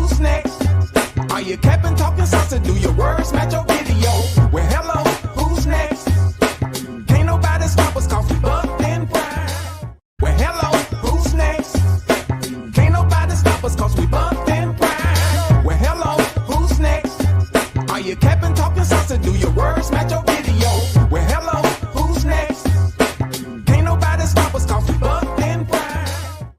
who's next? Are you capping, talking sauce, do your words match your video? Well, hello, who's next? Can't nobody stop us cause we bucked and prime. Well, hello, who's next? Can't nobody stop us cause we bucked and prime. Well, hello, who's next? Are you capping, talking sauce, do your words match your video? Well, hello, who's next? Can't nobody stop us cause we bucked and prime.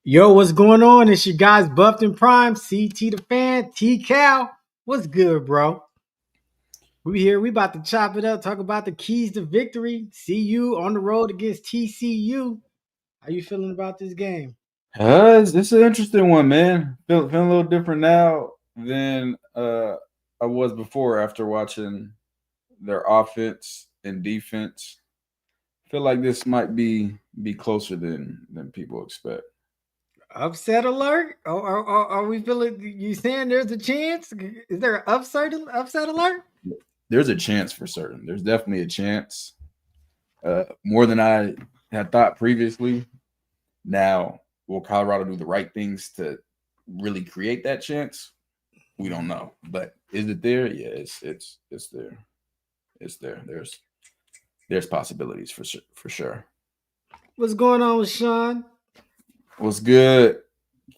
Yo, what's going on? It's your guys Buffed and Prime, CT the Fan, T-Cal. What's good, bro? We here. We about to chop it up, talk about the keys to victory. CU on the road against TCU. How you feeling about this game? It's an interesting one, man. Feeling a little different now than I was before after watching their offense and defense. Feel like this might be closer than people expect. Upset alert? Are we feeling? You saying there's a chance? Is there an upset alert? There's a chance for certain. There's definitely a chance. More than I had thought previously. Now, will Colorado do the right things to really create that chance? We don't know. But is it there? Yeah, it's there. It's there. There's possibilities for sure. What's going on with Sean? What's good?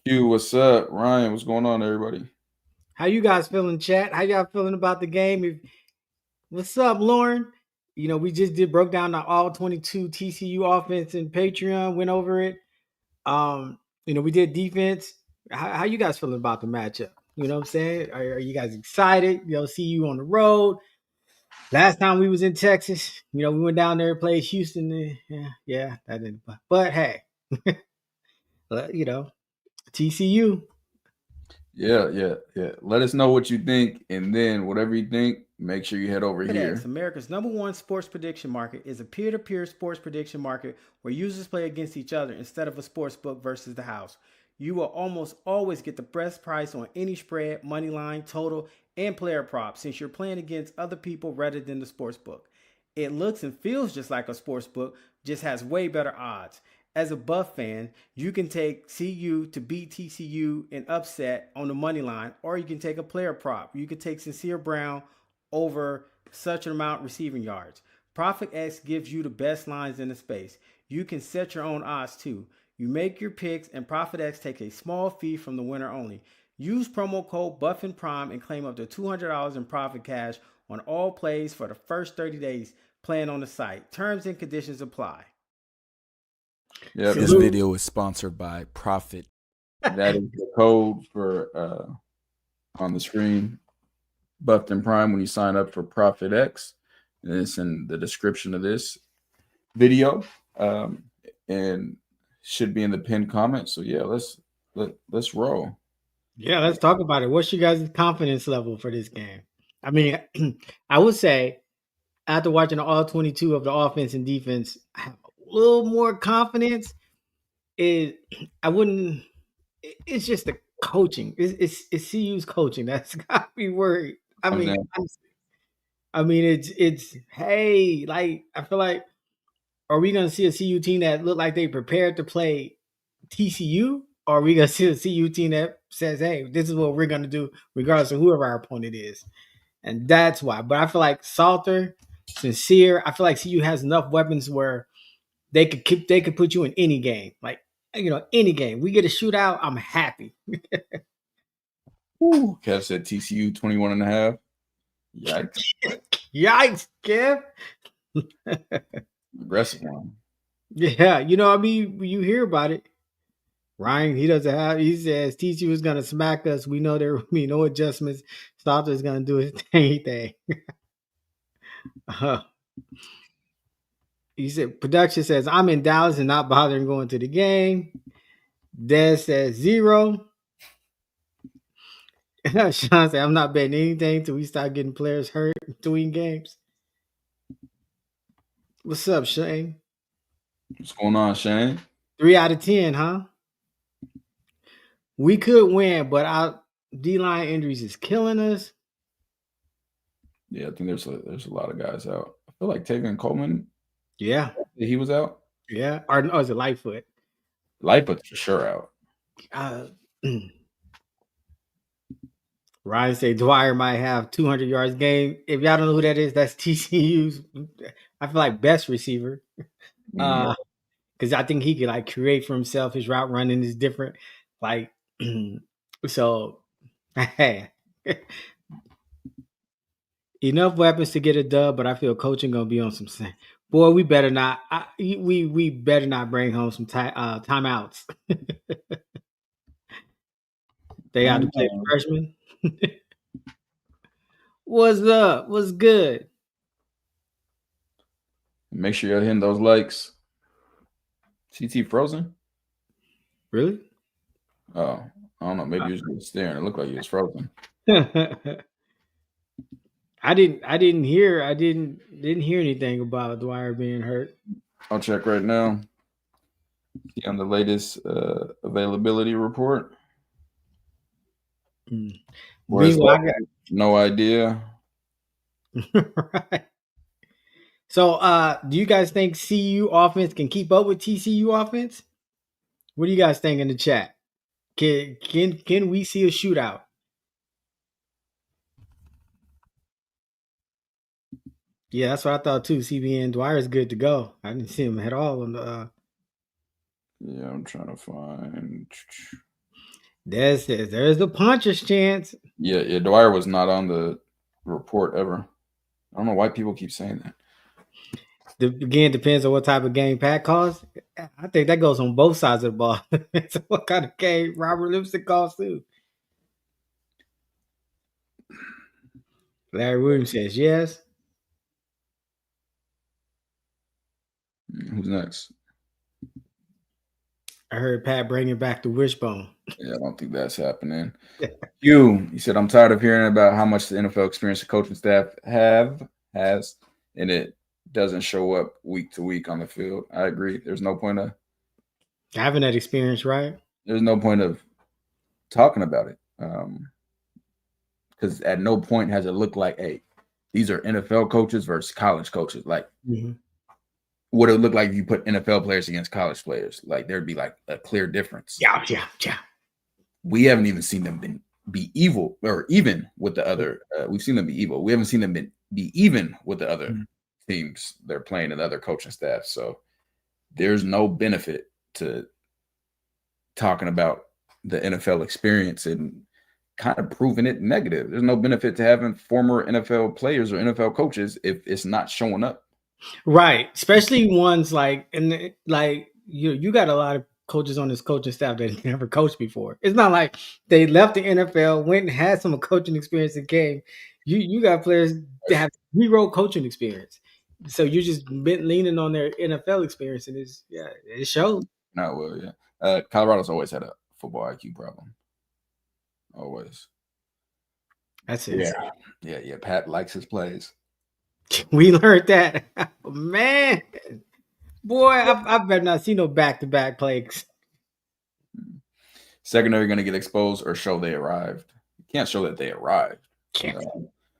Q, what's up? Ryan, what's going on, everybody? How you guys feeling, chat? How y'all feeling about the game? What's up, Lauren? You know, we just broke down the all 22 TCU offense in Patreon, went over it. We did defense. How you guys feeling about the matchup? You know what I'm saying? Are you guys excited? See you on the road. Last time we was in Texas, we went down there and played Houston. Yeah, that didn't. But hey, TCU. Yeah. Let us know what you think, and then whatever you think, make sure you head over here. America's #1 sports prediction market is a peer-to-peer sports prediction market where users play against each other instead of a sports book versus the house. You will almost always get the best price on any spread, money line, total, and player props since you're playing against other people rather than the sports book. It looks and feels just like a sports book, just has way better odds. As a Buff fan, you can take CU to beat TCU in upset on the money line, or you can take a player prop. You can take Sincere Brown over such an amount receiving yards. Profit X gives you the best lines in the space. You can set your own odds too. You make your picks, and Profit X takes a small fee from the winner only. Use promo code BuffandPrime and claim up to $200 in profit cash on all plays for the first 30 days playing on the site. Terms and conditions apply. Yeah, this video is sponsored by Profit. That is the code for on the screen. Buffed and Prime when you sign up for Profit X. And it's in the description of this video. And should be in the pinned comment. So yeah, let's roll. Yeah, let's talk about it. What's your guys' confidence level for this game? I mean, I would say after watching all 22 of the offense and defense, I have a little more confidence. It's just the coaching. It's CU's coaching that's got me worried. I mean, it's hey, like I feel like, are we gonna see a CU team that look like they prepared to play TCU? Or are we gonna see a CU team that says, hey, this is what we're gonna do, regardless of whoever our opponent is? And that's why. But I feel like Salter, Sincere, I feel like CU has enough weapons where they could put you in any game. Like, any game. We get a shootout, I'm happy. Kev said TCU 21.5. Yikes. Yikes, Kev. Aggressive one. Yeah, you hear about it. Ryan, he says TCU is gonna smack us. We know there will be no adjustments. Salter is gonna do his thing. He said, production says, I'm in Dallas and not bothering going to the game. Des says 0. Sean said, I'm not betting anything till we start getting players hurt between games. What's up, Shane? What's going on, Shane? 3 out of 10, huh? We could win, but our D-line injuries is killing us. Yeah, I think there's a lot of guys out. I feel like Tavian Coleman. Yeah. He was out? Yeah. Or no, is it Lightfoot? Lightfoot's for sure out. Ryan said Dwyer might have 200 yards game. If y'all don't know who that is, that's TCU's. I feel like best receiver. Mm. Because I think he could like create for himself. His route running is different. Like, so, hey, enough weapons to get a dub. But I feel coaching gonna be on some. Boy, we better not. We better not bring home some timeouts. They got to play the freshman. What's up? What's good? Make sure you're hitting those likes. CT frozen? Really? Oh, I don't know. Maybe you was just staring. It looked like you was frozen. I didn't hear anything about Dwyer being hurt. I'll check right now. See on the latest availability report. Meanwhile, I got no idea. right. So, do you guys think CU offense can keep up with TCU offense? What do you guys think in the chat? Can we see a shootout? Yeah, that's what I thought too. CBN Dwyer is good to go. I didn't see him at all on the. Yeah, I'm trying to find. There's the puncher's chance. Yeah. Dwyer was not on the report ever. I don't know why people keep saying that. Again, depends on what type of game Pat calls. I think that goes on both sides of the ball. So what kind of game Robert Lipson calls too? Larry Williams says yes. Who's next? I heard Pat bringing back the wishbone. Yeah, I don't think that's happening. He said, I'm tired of hearing about how much the NFL experience the coaching staff has, and it doesn't show up week to week on the field. I agree. There's no point of having that experience, right? There's no point of talking about it. Because at no point has it looked like, hey, these are NFL coaches versus college coaches. Like, what it would look like if you put NFL players against college players. Like, there'd be like a clear difference. Yeah. We haven't even seen them be evil or even with the other. We've seen them be evil. We haven't seen them be even with the other teams they're playing and the other coaching staff. So there's no benefit to talking about the NFL experience and kind of proving it negative. There's no benefit to having former NFL players or NFL coaches if it's not showing up. Right. Especially ones like, and like you got a lot of coaches on this coaching staff that never coached before. It's not like they left the NFL, went and had some coaching experience and came. You got players that have zero coaching experience. So you just been leaning on their NFL experience, and it shows. No, well, yeah. Colorado's always had a football IQ problem. Always. That's it. Yeah. Pat likes his plays. We learned that. Man. Boy, I better not see no back-to-back plays. Secondary going to get exposed or show they arrived. You can't show that they arrived.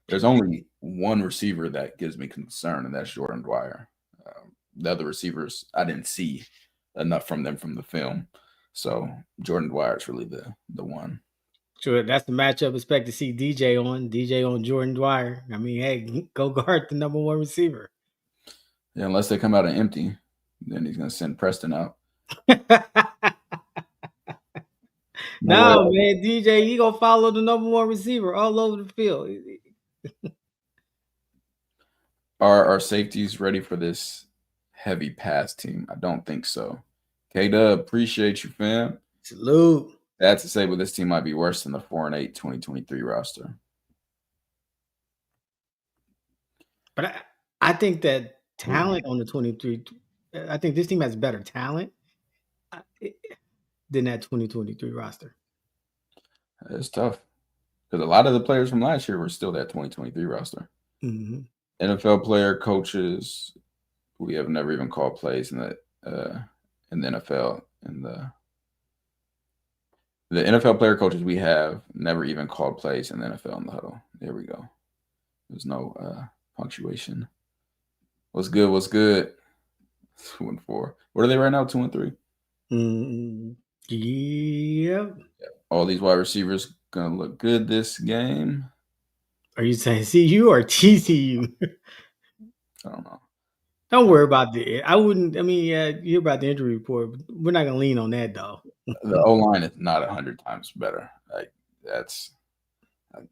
There's only one receiver that gives me concern, and that's Jordan Dwyer. The other receivers, I didn't see enough from them from the film. So Jordan Dwyer is really the one. Sure, that's the matchup. Expect to see DJ on Jordan Dwyer. I mean, hey, go guard the number one receiver. Yeah, unless they come out empty, then he's going to send Preston out. No, man, DJ, he gonna follow the number one receiver all over the field. Are our safeties ready for this heavy pass team? I don't think so. K-Dub, appreciate you, fam. Salute. That's to say, but this team might be worse than the 4-8 2023 roster. But I think that talent on the 23, I think this team has better talent than that 2023 roster. It's tough because a lot of the players from last year were still that 2023 roster. Mm-hmm. NFL player, coaches, we have never even called plays in the NFL. And the NFL player coaches we have never even called plays in the NFL in the huddle. There we go. There's no punctuation. What's good? 2-4. What are they right now? 2-3. Mm-hmm. Yeah. All these wide receivers gonna look good this game. Are you saying CU or TCU? I don't know. Don't worry about the. I wouldn't. I mean, you're about the injury report. But we're not gonna lean on that though. The O line is not 100 times better. Like that's,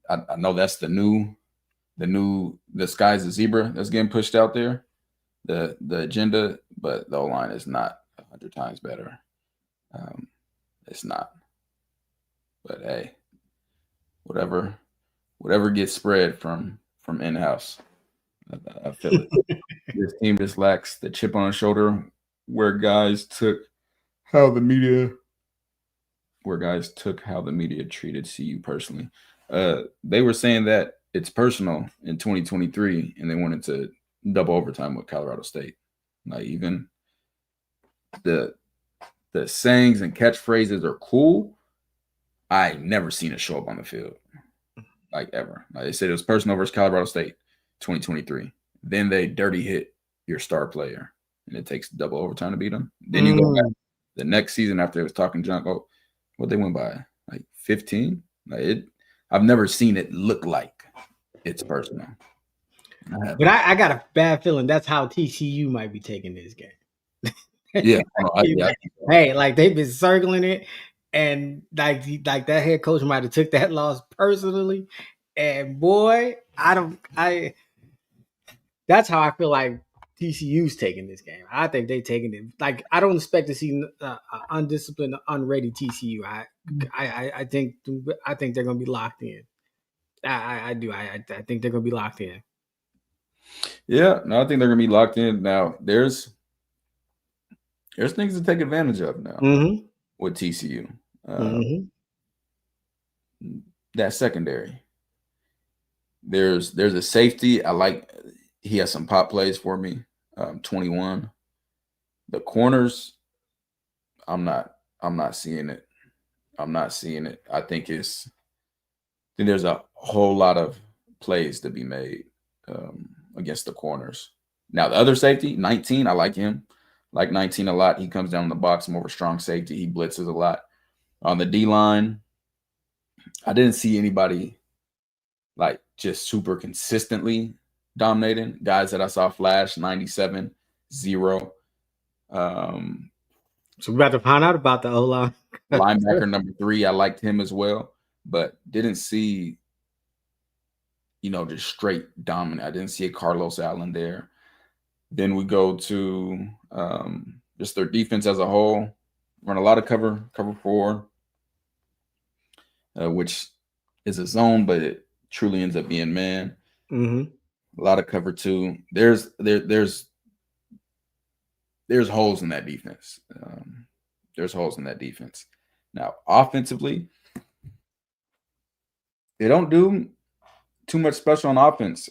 I know that's the sky's a zebra that's getting pushed out there, the agenda, but the O line is not 100 times better. It's not. But hey, whatever gets spread from in house, I feel it. This team just lacks the chip on the shoulder where guys took how the media treated CU personally. They were saying that it's personal in 2023, and they wanted to double overtime with Colorado State. Like even the sayings and catchphrases are cool. I never seen it show up on the field, like ever. Like they said, it was personal versus Colorado State, 2023. Then they dirty hit your star player, and it takes double overtime to beat them. Then you go back the next season after it was talking junk. Oh, what they went by, like 15. Like it, I've never seen it look like it's personal. But I got a bad feeling that's how TCU might be taking this game. Yeah, hey, like they've been circling it, and like that head coach might have took that loss personally. And boy, that's how I feel like TCU's taking this game. I think they taking it. Like I don't expect to see undisciplined, unready TCU. I think they're gonna be locked in. I do. I think they're gonna be locked in. Yeah, no, I think they're gonna be locked in. Now there's things to take advantage of now with TCU. That secondary. There's a safety. I like. He has some pop plays for me. 21. The corners, I'm not seeing it. I'm not seeing it. I think there's a whole lot of plays to be made against the corners. Now the other safety, 19, I like him. Like 19 a lot. He comes down in the box, more of a strong safety. He blitzes a lot. On the D line, I didn't see anybody like just super consistently dominating. Guys that I saw flash, 97, 0. So we're about to find out about the O-line. Linebacker number 3, I liked him as well, but didn't see, just straight dominant. I didn't see a Carlos Allen there. Then we go to just their defense as a whole. Run a lot of cover 4, which is a zone, but it truly ends up being man. A lot of cover 2. There's holes in that defense. There's holes in that defense. Now, offensively, they don't do too much special on offense.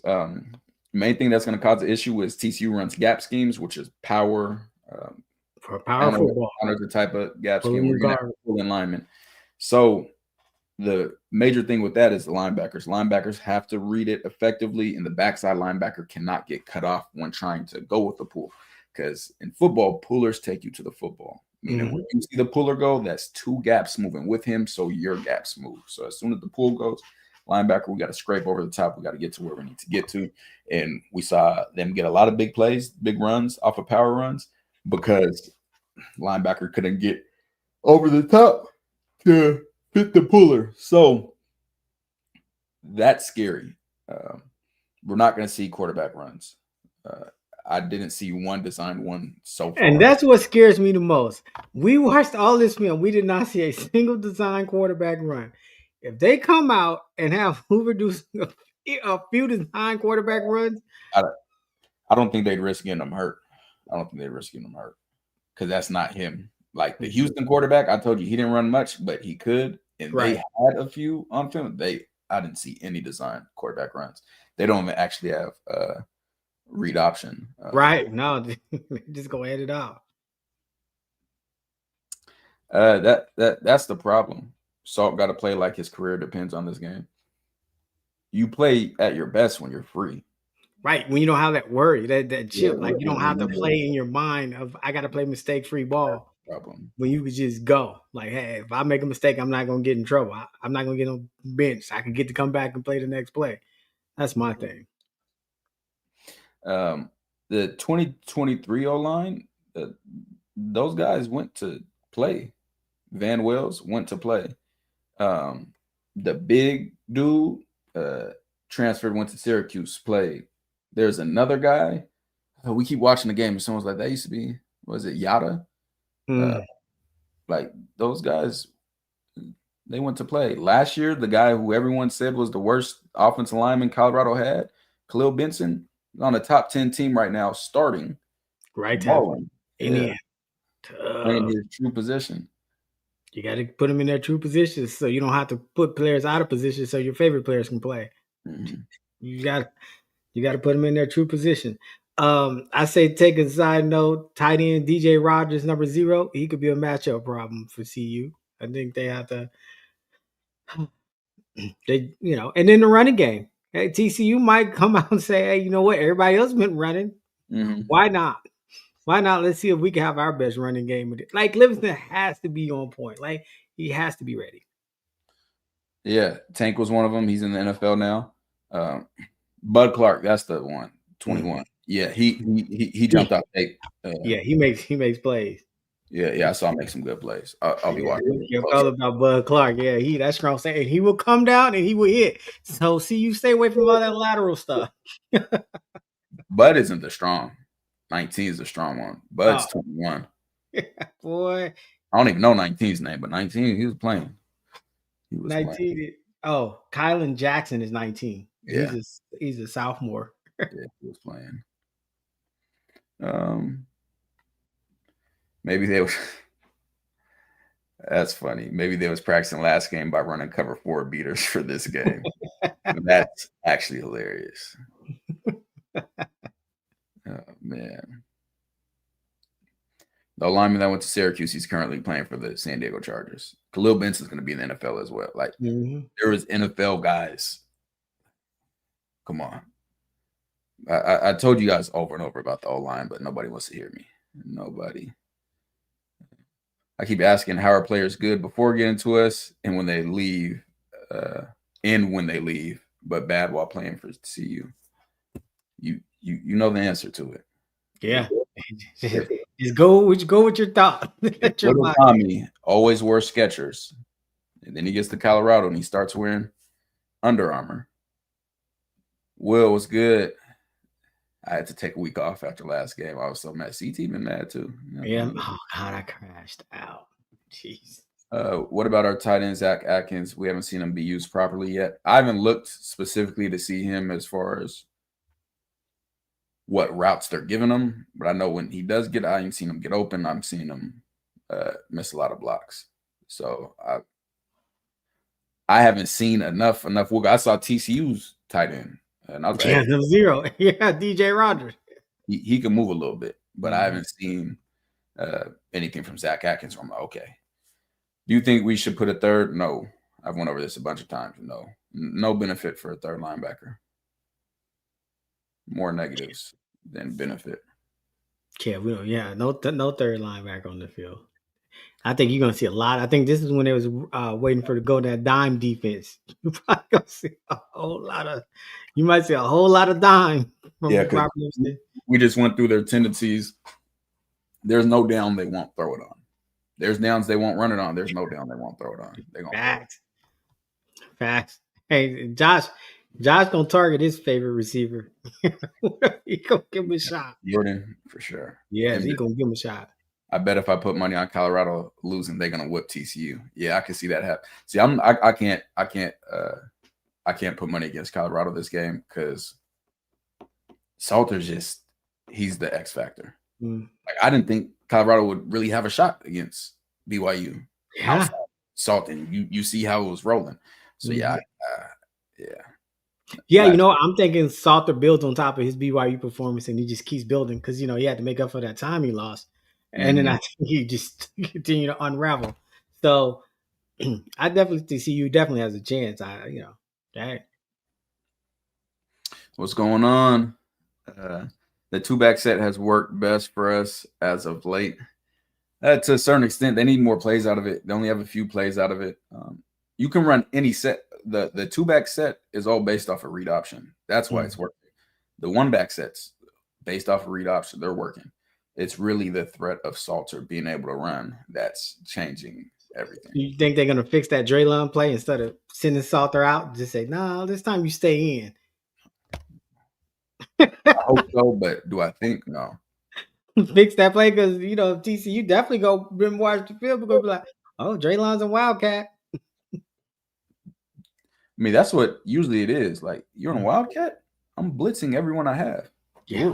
Main thing that's going to cause the issue is TCU runs gap schemes, which is power. For power football. The type of gap scheme where you're going to have pull in linemen. So the major thing with that is the linebackers. Linebackers have to read it effectively, and the backside linebacker cannot get cut off when trying to go with the pull. Because in football, pullers take you to the football. Meaning when you see the puller go, that's 2 gaps moving with him, so your gaps move. So as soon as the pull goes, linebacker, we got to scrape over the top. We got to get to where we need to get to. And we saw them get a lot of big plays, big runs off of power runs because linebacker couldn't get over the top to fit the puller. So that's scary. We're not going to see quarterback runs. I didn't see one designed one so far. And that's what scares me the most. We watched all this film. We did not see a single design quarterback run. If they come out and have Hoover do a few design quarterback runs, I don't think they'd risk getting them hurt. Because that's not him. Like the Houston quarterback, I told you he didn't run much, but he could. And they had a few on film. I didn't see any design quarterback runs. They don't even actually have read option. Right. No, just go ahead it out. That's the problem. Salt got to play like his career depends on this game. You play at your best when you're free. Right. When you don't have that worry, that chip, like you don't have to play in your mind of I got to play mistake-free ball. problem. when you could just go. Like, hey, if I make a mistake, I'm not gonna get in trouble. I'm not gonna get on bench. I can get to come back and play the next play. That's my thing. The 2023 O line, those guys went to play. Van Wells went to play. The big dude transferred, went to Syracuse, played. There's another guy. We keep watching the game, and someone's like, that used to be, was it Yada? Like those guys, they went to play. Last year, the guy who everyone said was the worst offensive lineman Colorado had, Khalil Benson, on a top 10 team right now, starting. Right tackle. Yeah. Playing his true position. You got to put them in their true positions so you don't have to put players out of position so your favorite players can play. Mm-hmm. You got to put them in their true position. I say, take a side note, tight end DJ Rogers, number 0. He could be a matchup problem for CU. I think they have to, and then the running game. Hey, TCU might come out and say, hey, you know what? Everybody else been running. Mm-hmm. Why not? Why not? Let's see if we can have our best running game with it. Like, Livingston has to be on point. Like, he has to be ready. Yeah, Tank was one of them. He's in the NFL now. Bud Clark, that's the one. 21. Yeah, he jumped out tape. Yeah, he makes plays. Yeah, I saw him make some good plays. I'll be watching. You're all about Bud Clark. Yeah, that's strong. Saying he will come down and he will hit. So see, you stay away from all that lateral stuff. Bud isn't the strong. 19 is the strong one. Bud's 21. Boy, I don't even know 19's name, but 19 he was playing. He was 19. playing. Oh, Kylan Jackson is 19. Yeah, he's a sophomore. Yeah, he was playing. Maybe they was. That's funny. Maybe they was practicing last game by running cover 4 beaters for this game. That's actually hilarious. Oh, man. The lineman that went to Syracuse, he's currently playing for the San Diego Chargers. Khalil Benson's going to be in the NFL as well. Like, there was NFL guys. Come on. I told you guys over and over about the O-line, but nobody wants to hear me. Nobody. I keep asking how are players good before getting to us and when they leave, but bad while playing for CU. You know the answer to it. Yeah. Just go with your thought. Little Tommy always wore Skechers. And then he gets to Colorado and he starts wearing Under Armour. Will was good. I had to take a week off after last game. I was so mad. CT been mad too. Yeah. Oh God, I crashed out. Jeez. What about our tight end Zach Atkins? We haven't seen him be used properly yet. I haven't looked specifically to see him as far as what routes they're giving him, but I know when he does get, I ain't seen him get open. I'm seeing him miss a lot of blocks. So I haven't seen enough. I saw TCU's tight end, and I was like, 0. Yeah, DJ Rogers. He can move a little bit, but I haven't seen anything from Zach Atkins. So I'm like, okay. Do you think we should put a third? No. I've went over this a bunch of times. No benefit for a third linebacker. More negatives than benefit. Yeah, no third linebacker on the field. I think you're gonna see a lot. I think this is when they was waiting for to go that dime defense. You probably gonna see a whole lot of. You might see a whole lot of dime. From we just went through their tendencies. There's no down they won't throw it on. There's downs they won't run it on. There's no down they won't throw it on. They gonna Facts. Hey, Josh gonna target his favorite receiver. He gonna give him a shot. Jordan for sure. Yeah, he gonna give him a shot. I bet if I put money on Colorado losing, they're gonna whip TCU. Yeah, I can see that happen. See, I can't put money against Colorado this game because Salter's he's the X factor. Like I didn't think Colorado would really have a shot against BYU. Yeah, Salton. You see how it was rolling. So yeah. I'm thinking Salter builds on top of his BYU performance, and he just keeps building because he had to make up for that time he lost, and then I think he just continue to unravel. So I definitely see you definitely has a chance. Dang. What's going on? The 2-back set has worked best for us as of late. To a certain extent, they need more plays out of it. They only have a few plays out of it. You can run any set. The two-back set is all based off of read option. That's why it's working. The one-back sets based off of read option, they're working. It's really the threat of Salter being able to run that's changing everything. You think they're gonna fix that Draylon play instead of sending Salter out? Just say, no, this time you stay in. I hope so, but do I think no? Fix that play because TCU definitely go watch the field. We're gonna be like, oh, Draylon's a Wildcat. I mean, that's what usually it is. Like, you're on a Wildcat, I'm blitzing everyone I have. Yeah.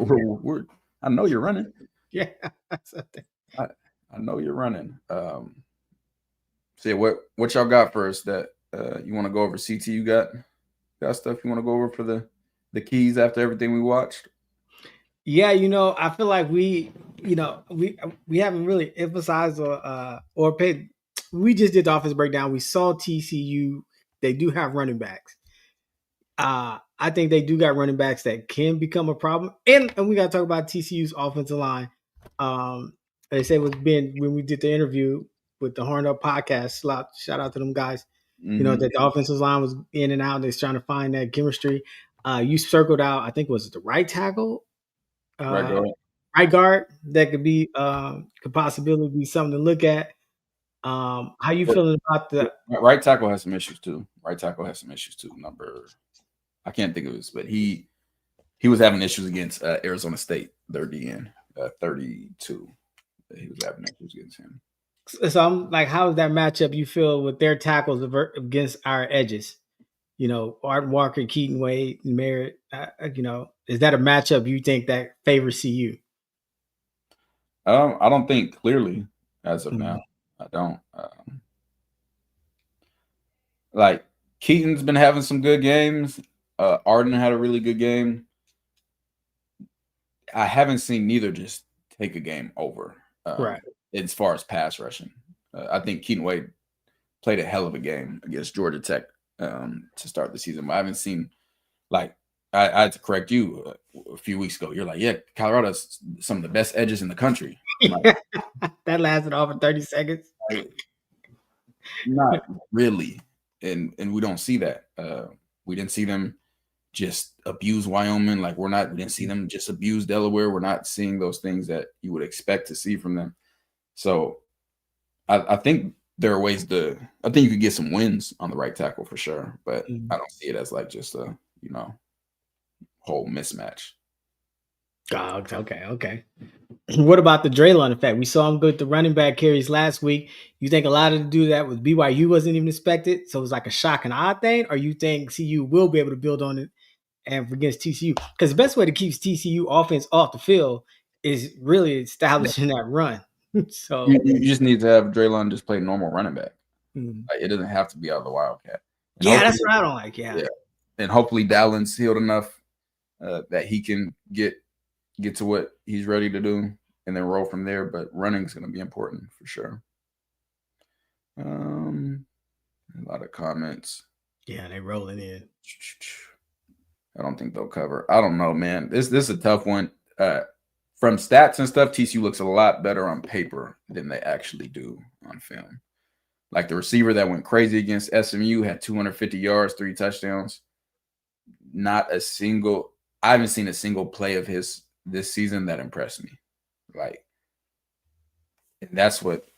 I know you're running. Yeah. I know you're running. So yeah, what y'all got for us that you want to go over? CT, you got stuff you want to go over for the keys after everything we watched? Yeah, I feel like we haven't really emphasized or paid. We just did the offense breakdown. We saw TCU. They do have running backs. I think they do got running backs that can become a problem. And we got to talk about TCU's offensive line. They say it was Ben when we did the interview with the Horned Up podcast. Shout out to them guys. Mm-hmm. That the offensive line was in and out. They're trying to find that chemistry. You circled out, I think, was it the right tackle? Right guard that could possibly be something to look at. How you feeling about the right tackle? Has some issues too. Number, I can't think of this, but he was having issues against Arizona State. Their DN 32. He was having issues against him. So I'm like, how is that matchup you feel with their tackles against our edges? Art Walker, Keaton Wade, and Merritt. Is that a matchup you think that favors CU? I don't think clearly as of now. I don't. Like, Keaton's been having some good games. Arden had a really good game. I haven't seen neither just take a game over. Right. As far as pass rushing, I think Keaton Wade played a hell of a game against Georgia Tech to start the season. But I haven't seen, like, I had to correct you a few weeks ago. You're like, yeah, Colorado's some of the best edges in the country. Like, that lasted over 30 seconds. Not really. And we don't see that. We didn't see them just abuse Wyoming. Like, we didn't see them just abuse Delaware. We're not seeing those things that you would expect to see from them. So I think there are ways I think you could get some wins on the right tackle for sure, but I don't see it as like just a, whole mismatch. Oh, okay. What about the Draylon effect? We saw him go with the running back carries last week. You think a lot of to do that with BYU wasn't even expected, so it was like a shock and odd thing, or you think CU will be able to build on it and against TCU? Because the best way to keep TCU offense off the field is really establishing that run. So you just need to have Draylon just play normal running back. Like, it doesn't have to be out of the Wildcat. And that's what I don't like. Yeah. And hopefully Dallin's healed enough that he can get to what he's ready to do and then roll from there. But running is going to be important for sure. A lot of comments. Yeah, they rolling in. I don't think they'll cover. I don't know, man. This is a tough one. From stats and stuff, TCU looks a lot better on paper than they actually do on film. Like, the receiver that went crazy against SMU had 250 yards, 3 touchdowns. I haven't seen a single play of his this season that impressed me. Like, and that's what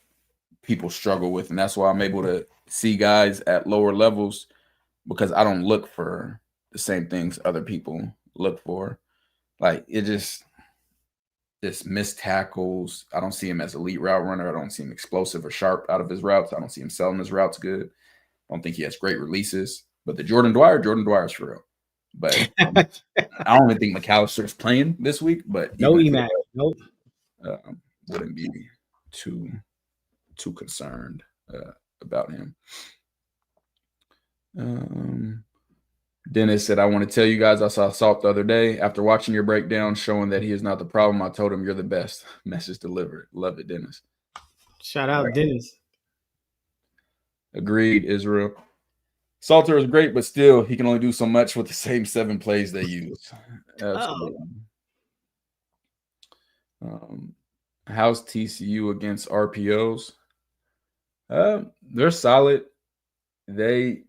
people struggle with. And that's why I'm able to see guys at lower levels, because I don't look for the same things other people look for. Like, it just missed tackles. I don't see him as an elite route runner. I don't see him explosive or sharp out of his routes. I don't see him selling his routes good. I don't think he has great releases. But the Jordan Dwyer's for real. But I don't even think McAllister's playing this week. But no EMAC. Nope. Wouldn't be too concerned about him. Dennis said, I want to tell you guys I saw Salt the other day. After watching your breakdown showing that he is not the problem, I told him you're the best. Message delivered. Love it, Dennis. Shout out, Dennis. Agreed, Israel. Salter is great, but still, he can only do so much with the same 7 plays they use. Absolutely. How's TCU against RPOs? They're solid. They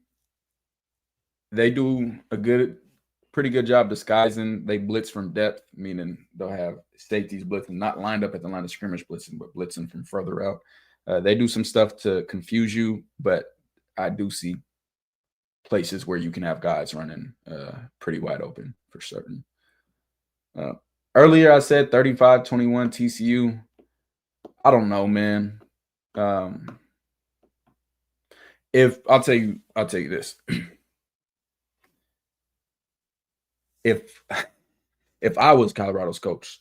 do pretty good job disguising. They blitz from depth, meaning they'll have safeties blitzing, not lined up at the line of scrimmage blitzing, but blitzing from further out. They do some stuff to confuse you, but I do see places where you can have guys running pretty wide open for certain. Earlier I said 35-21 TCU. I don't know, man. If I'll tell you this. If I was Colorado's coach,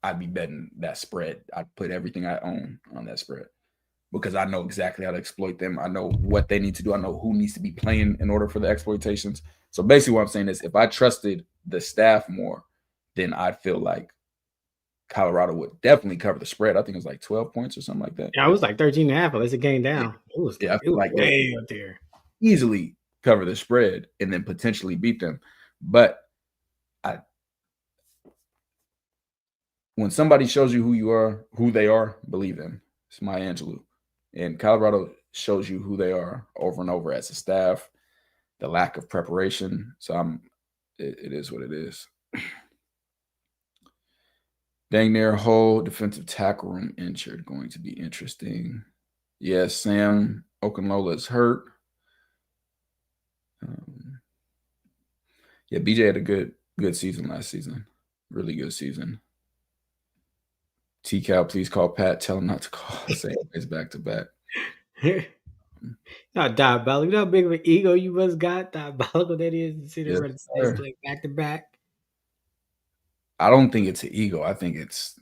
I'd be betting that spread. I'd put everything I own on that spread because I know exactly how to exploit them. I know what they need to do. I know who needs to be playing in order for the exploitations. So basically what I'm saying is if I trusted the staff more, then I'd feel like Colorado would definitely cover the spread. I think it was like 12 points or something like that. Yeah, it was like 13.5, but it's a game down. It was way up there. Easily cover the spread and then potentially beat them. But when somebody shows you who they are, believe them. It's Maya Angelou. And Colorado shows you who they are over and over as a staff, the lack of preparation. So it is what it is. Dang near whole defensive tackle room injured. Going to be interesting. Yes, Sam Okunlola is hurt. Yeah, BJ had a good season last season. Really good season. T-Cal, please call Pat. Tell him not to call. Say it's back to back. Not diabolical. You know how big of an ego you must got? Diabolical that is to sit there and play back to back. I don't think it's an ego. I think it's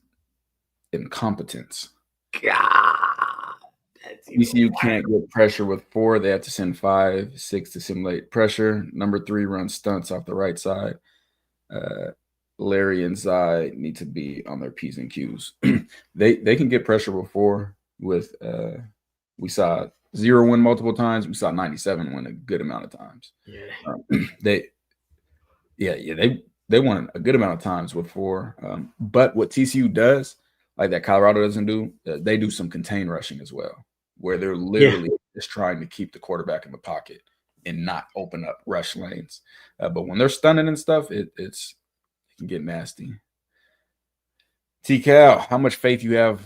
incompetence. God, TCU can't get pressure with 4. They have to send 5, 6 to simulate pressure. Number 3 runs stunts off the right side. Larry and Zai need to be on their P's and Q's. They can get pressure before with we saw 0 win multiple times. We saw 97 win a good amount of times. Yeah. They won a good amount of times with 4. But what TCU does, like that Colorado doesn't do, they do some contain rushing as well, where they're literally just trying to keep the quarterback in the pocket and not open up rush lanes. But when they're stunning and stuff, it can get nasty. T-Cal, how much faith you have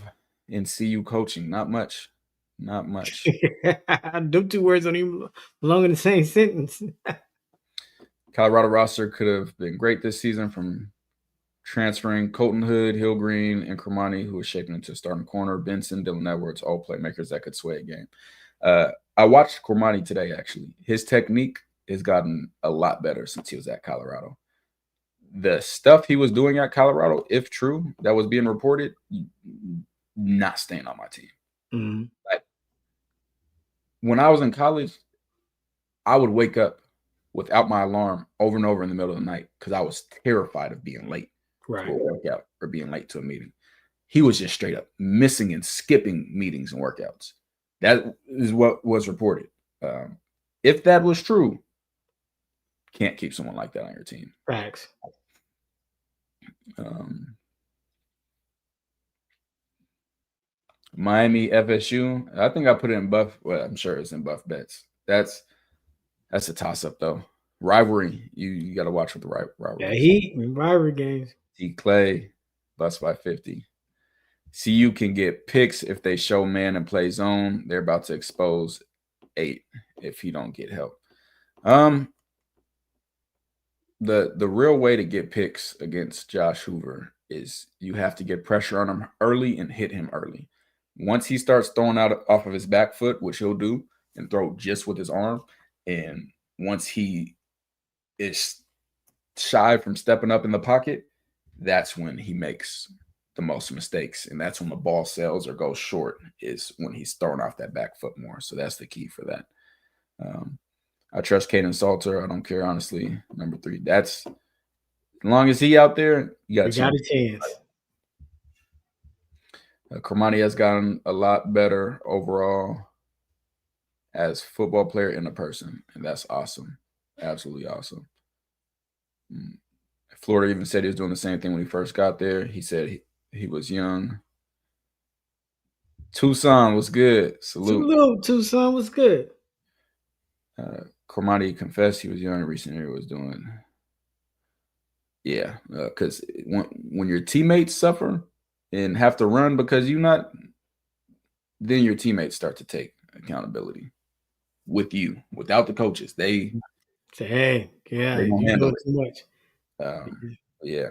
in CU coaching? Not much. Not much. Them 2 words don't even belong in the same sentence. Colorado roster could have been great this season from transferring Colton Hood, Hill Green, and Cremani, who was shaping into a starting corner. Benson, Dylan Edwards, all playmakers that could sway a game. I watched Cremani today, actually. His technique has gotten a lot better since he was at Colorado. The stuff he was doing at Colorado, if true, that was being reported, not staying on my team. Mm-hmm. Like, when I was in college, I would wake up without my alarm over and over in the middle of the night because I was terrified of being late to a workout or being late to a meeting. He was just straight up missing and skipping meetings and workouts. That is what was reported. If that was true, can't keep someone like that on your team. Facts. Miami FSU. I think I put it in buff. Well, I'm sure it's in buff bets. That's a toss-up though. Rivalry. You got to watch with the rivalry. Yeah, rivalry games. T. Clay, bust by 50. CU can get picks if they show man and play zone. They're about to expose 8 if he don't get help. The real way to get picks against Josh Hoover is you have to get pressure on him early and hit him early. Once he starts throwing out off of his back foot, which he'll do, and throw just with his arm, and once he is shy from stepping up in the pocket, that's when he makes the most mistakes. And that's when the ball sails or goes short, is when he's throwing off that back foot more. So that's the key for that. I trust Caden Salter. I don't care, honestly. Number 3. That's as long as he out there, you got a chance. Cremani has gotten a lot better overall as football player and a person, and that's awesome. Absolutely awesome. Florida even said he was doing the same thing when he first got there. He said he was young. Tucson was good. Salute. Salute, Tucson was good. Cormani confessed he was young recently. Was doing. Yeah, because when your teammates suffer and have to run because you're not, then your teammates start to take accountability with you. Without the coaches, they Say, hey, yeah, they gonna you handle doing it. too much. Yeah.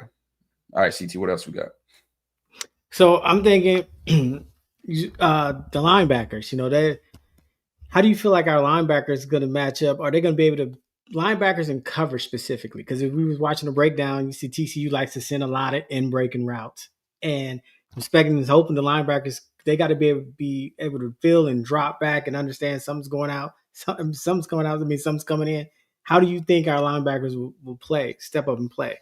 All right, CT. What else we got? So I'm thinking, the linebackers. How do you feel like our linebackers going to match up? Are they going to be able to linebackers and cover specifically? Because if we was watching a breakdown, you see TCU likes to send a lot of in breaking routes, and I'm expecting and hoping the linebackers they got to be able to feel and drop back and understand something's going out. Something's coming out. I mean, something's coming in. How do you think our linebackers will play? Step up and play.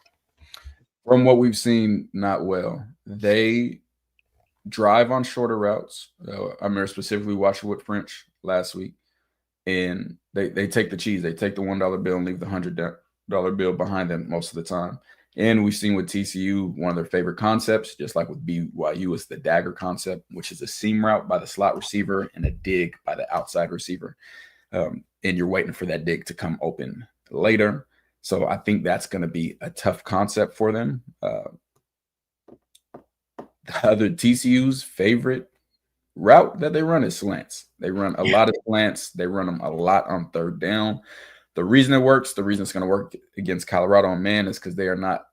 From what we've seen, not well. They drive on shorter routes. I remember specifically watching with French last week, and they take the cheese. They take the $1 bill and leave the $100 bill behind them most of the time. And we've seen with TCU, one of their favorite concepts, just like with BYU, is the dagger concept, which is a seam route by the slot receiver and a dig by the outside receiver. And you're waiting for that dig to come open later. So I think that's going to be a tough concept for them. The other TCU's favorite route that they run is slants. They run a lot of slants. They run them a lot on third down. The reason it works, the reason it's going to work against Colorado on man is because they are not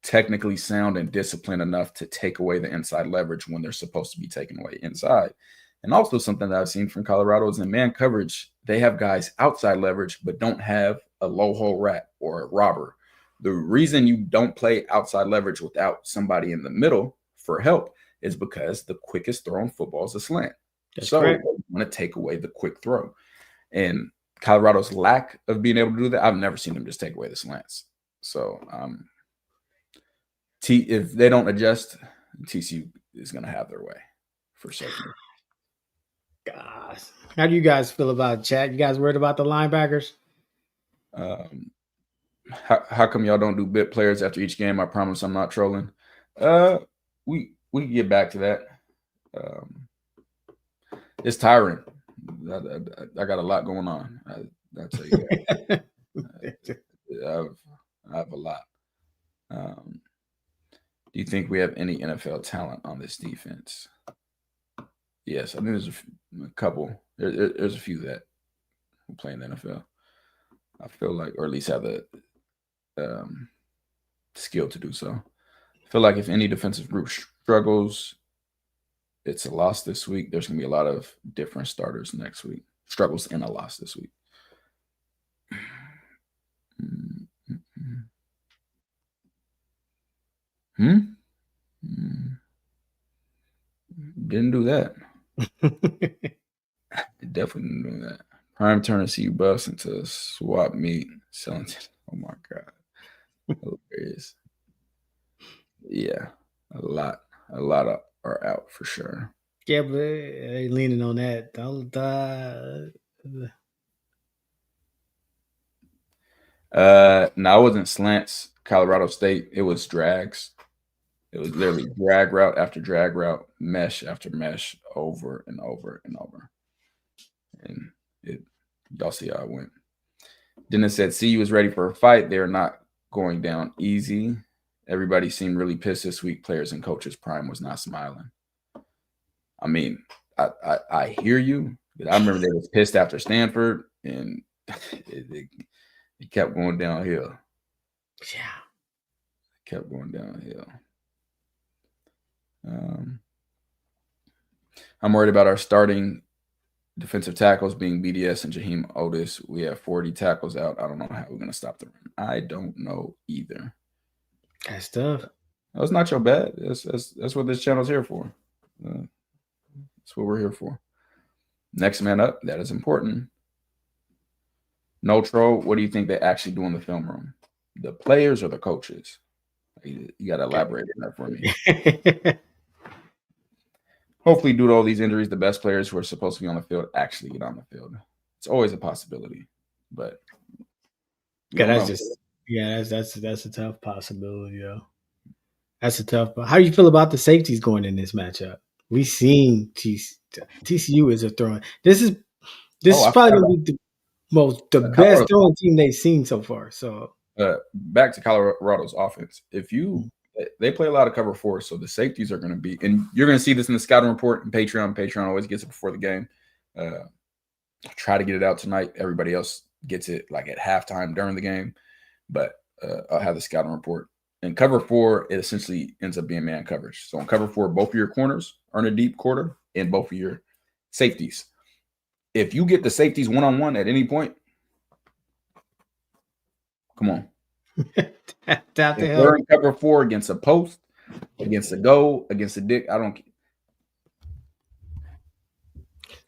technically sound and disciplined enough to take away the inside leverage when they're supposed to be taken away inside. And also something that I've seen from Colorado is in man coverage, they have guys outside leverage but don't have a low hole rat or a robber. The reason you don't play outside leverage without somebody in the middle for help is because the quickest throw in football is a slant. That's so correct. you want to take away the quick throw. And Colorado's lack of being able to do that, I've never seen them just take away the slants. So if they don't adjust, TCU is going to have their way for certain. Gosh, how do you guys feel about it, Chad? You guys worried about the linebackers? How come y'all don't do bit players after each game? I promise I'm not trolling. We can get back to that. It's tiring. I got a lot going on. I'll tell you that. I have a lot. Do you think we have any NFL talent on this defense? Yes, I think there's a couple. There's a few that will play in the NFL. I feel like, or at least have the skill to do so. I feel like if any defensive group struggles, it's a loss this week. There's going to be a lot of different starters next week. Struggles and a loss this week. Didn't do that. Definitely didn't do that. Prime turn CU bus into swap meet selling. Oh my god, hilarious. Yeah, a lot are out for sure. Yeah, but they leaning on that. No, it wasn't slants. Colorado State. It was drags. It was literally drag route after drag route, mesh after mesh, over and over and over. And y'all see how it went. Dennis said, CU is ready for a fight. They're not going down easy. Everybody seemed really pissed this week. Players and coaches. Prime was not smiling. I mean, I hear you. But I remember they was pissed after Stanford, and it kept going downhill. Yeah. It kept going downhill. I'm worried about our starting defensive tackles being BDS and Jaheim Otis. We have 40 tackles out. I don't know how we're going to stop the run. I don't know either. That's tough. That's not your bad. That's what this channel's here for. That's what we're here for. Next man up. That is important. No troll. What do you think they actually do in the film room? The players or the coaches? You got to elaborate on that for me. Hopefully, due to all these injuries, the best players who are supposed to be on the field actually get on the field. It's always a possibility, but that's a tough possibility, yo. That's a tough. How do you feel about the safeties going in this matchup? We seen TCU is a throwing. This is I probably forgot gonna be the best Colorado. throwing team they've seen so far. So Back to Colorado's offense. They play a lot of cover 4, so the safeties are going to be, and you're going to see this in the scouting report and Patreon. Patreon always gets it before the game. I'll try to get it out tonight. Everybody else gets it like at halftime during the game, but I'll have the scouting report. In cover 4, it essentially ends up being man coverage. So in cover 4, both of your corners are in a deep quarter and both of your safeties. If you get the safeties one-on-one at any point, come on. tap the If hell. they're in cover 4 against a post, against a go, against a dick, I don't.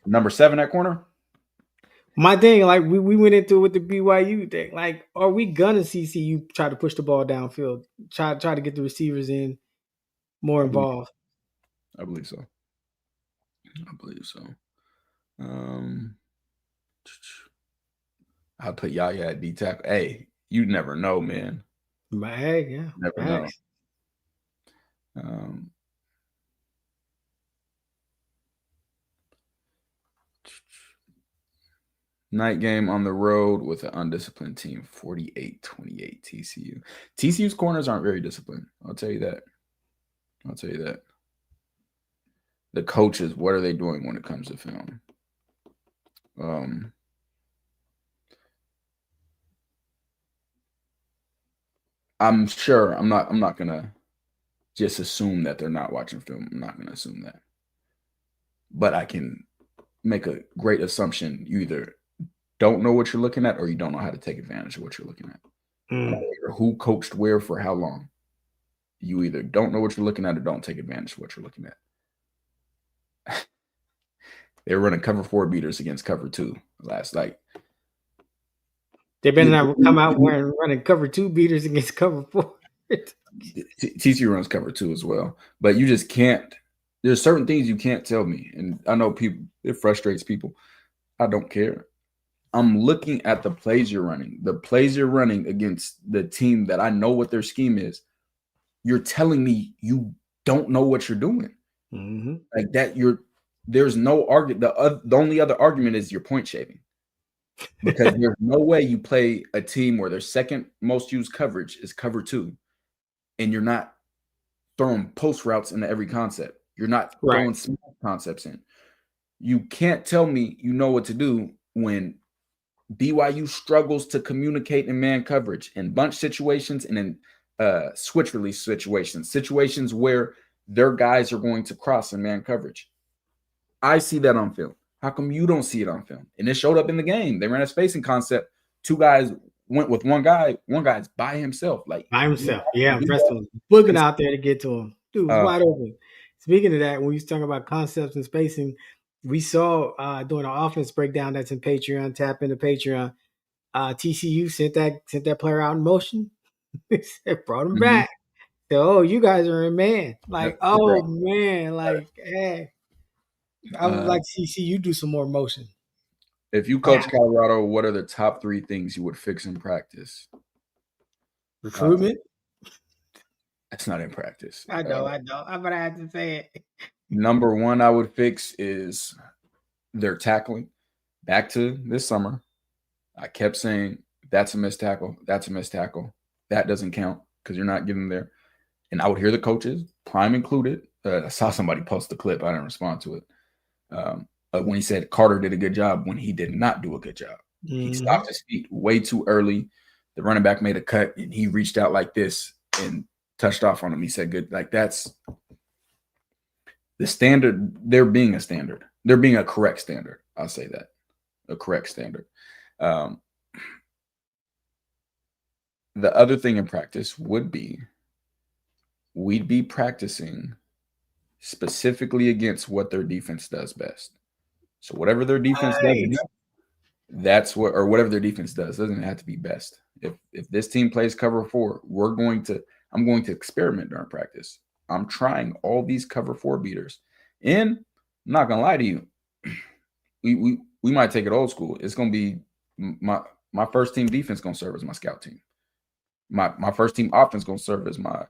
Number 7 at corner. My thing, like we went into with the BYU thing. Like, are we gonna CCU try to push the ball downfield, try to get the receivers in more involved? I believe so. I'll put Yaya at D tackle. Hey, you never know, man. Yeah, Never know. Night game on the road with an undisciplined team, 48-28 TCU. TCU's corners aren't very disciplined. I'll tell you that. The coaches, what are they doing when it comes to film? I'm sure I'm not gonna just assume that they're not watching film. I'm not gonna assume that. But I can make a great assumption. You either don't know what you're looking at or you don't know how to take advantage of what you're looking at. Who coached where for how long. You either don't know what you're looking at or don't take advantage of what you're looking at. They were running cover 4 beaters against cover 2 last night. They better not come out running cover 2 beaters against cover 4. TCU runs cover 2 as well, but you just can't. There's certain things you can't tell me, and I know people. It frustrates people. I don't care. I'm looking at the plays you're running. The plays you're running against the team that I know what their scheme is. You're telling me you don't know what you're doing. Like that. There's no argument. The only other argument is your point shaving. Because there's no way you play a team where their second most used coverage is cover 2, and you're not throwing post routes into every concept. You're not throwing small concepts in. You can't tell me you know what to do when BYU struggles to communicate in man coverage, in bunch situations, and in switch release situations where their guys are going to cross in man coverage. I see that on film. How come you don't see it on film? And it showed up in the game. They ran a spacing concept. 2 guys went with one guy. One guy's by himself. Yeah, Preston booking out there to get to him. Dude was wide open. Speaking of that, when you talking about concepts and spacing, we saw during our offense breakdown that's in Patreon. Tap into Patreon. TCU sent that player out in motion. Brought him back. So, you guys are in man. Like, man, like, hey. I would like to see you do some more motion. If you coach Colorado, what are the top 3 things you would fix in practice? Recruitment? That's not in practice. I know. I'm gonna have to say it. Number 1 I would fix is their tackling. Back to this summer, I kept saying that's a missed tackle. That's a missed tackle. That doesn't count because you're not getting there. And I would hear the coaches, Prime included. I saw somebody post the clip. I didn't respond to it. When he said Carter did a good job when he did not do a good job. He stopped his feet way too early. The running back made a cut and he reached out like this and touched off on him. He said good. Like that's the standard. They're being a standard. They're being a correct standard. I'll say that. A correct standard. The other thing in practice would be we'd be practicing specifically against what their defense does best. So whatever their defense does, that's what, or whatever their defense does, doesn't have to be best. If this team plays cover 4, I'm going to experiment during practice. I'm trying all these cover 4 beaters. And I'm not gonna lie to you, we might take it old school. It's gonna be my first team defense gonna serve as my scout team. My first team offense gonna serve as my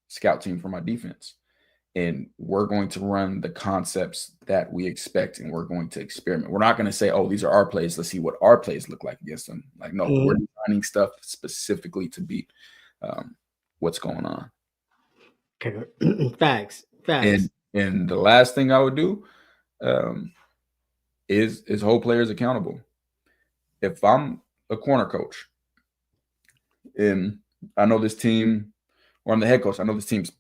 scout team for my defense. and we're going to run the concepts that we expect, and we're going to experiment. We're not going to say, oh, these are our plays. Let's see what our plays look like against them. Like, no, we're designing stuff specifically to beat what's going on. Okay. Facts. And the last thing I would do is hold players accountable. If I'm a corner coach and I know this team, or I'm the head coach, I know this team's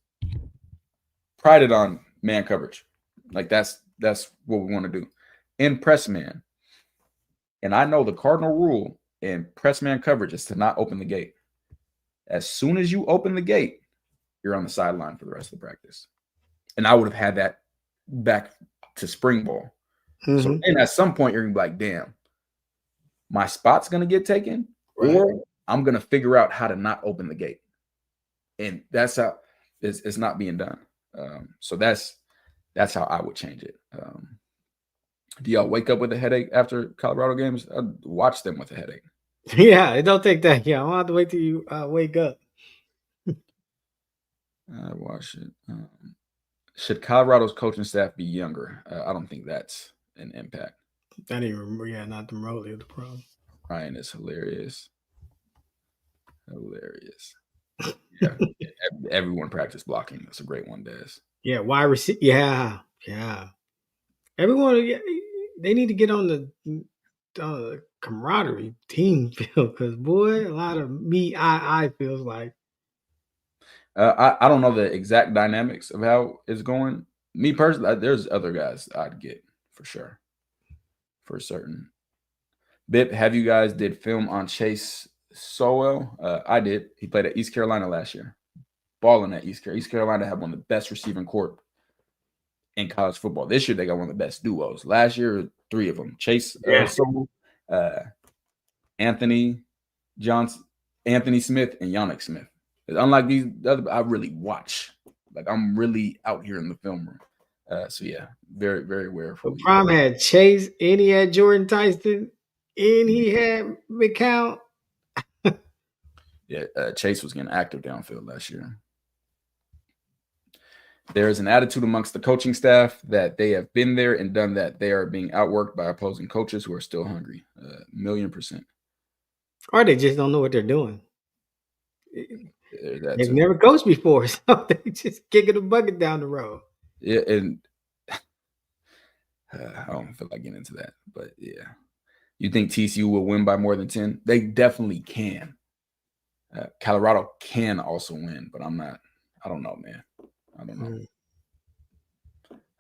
prided on man coverage. Like that's what we want to do. In press man. And I know the cardinal rule in press man coverage is to not open the gate. As soon as you open the gate, you're on the sideline for the rest of the practice. And I would have had that back to spring ball. So then at some point, you're going to be like, damn, my spot's going to get taken, or I'm going to figure out how to not open the gate. And that's how it's not being done. So that's how I would change it. Do y'all wake up with a headache after Colorado games? I'd watch them with a headache. Yeah, it don't take that. Yeah, I don't have to wait till you wake up. I watch it. Should Colorado's coaching staff be younger? I don't think that's an impact. I didn't even remember. Yeah, not the remotely the problem. Ryan is hilarious. Yeah, everyone practice blocking. That's a great one, Des. Yeah, wide receiver. Yeah. Everyone, they need to get on the camaraderie team field because boy, a lot of I feels like. I don't know the exact dynamics of how it's going. Me personally, there's other guys I'd get for sure, for certain. Bip, have you guys did film on Chase Sowell? I did. He played at East Carolina last year. Balling at East Carolina. East Carolina had one of the best receiving corps in college football. This year, they got one of the best duos. Last year, 3 of them. Chase Sowell, Anthony Johnson, Anthony Smith, and Yannick Smith. Unlike these other, I really watch. Like, I'm really out here in the film room. So, yeah, very, very aware. Prime had Chase, and he had Jordan Tyson, and he had McCount. Yeah, Chase was getting active downfield last year. There is an attitude amongst the coaching staff that they have been there and done that. They are being outworked by opposing coaches who are still hungry. 1,000,000%. Or they just don't know what they're doing. They've Too. never coached before, so they just kicking the bucket down the road. Yeah, and I don't feel like getting into that, but yeah. You think TCU will win by more than 10? They definitely can. Colorado can also win, but I don't know, man. I don't know.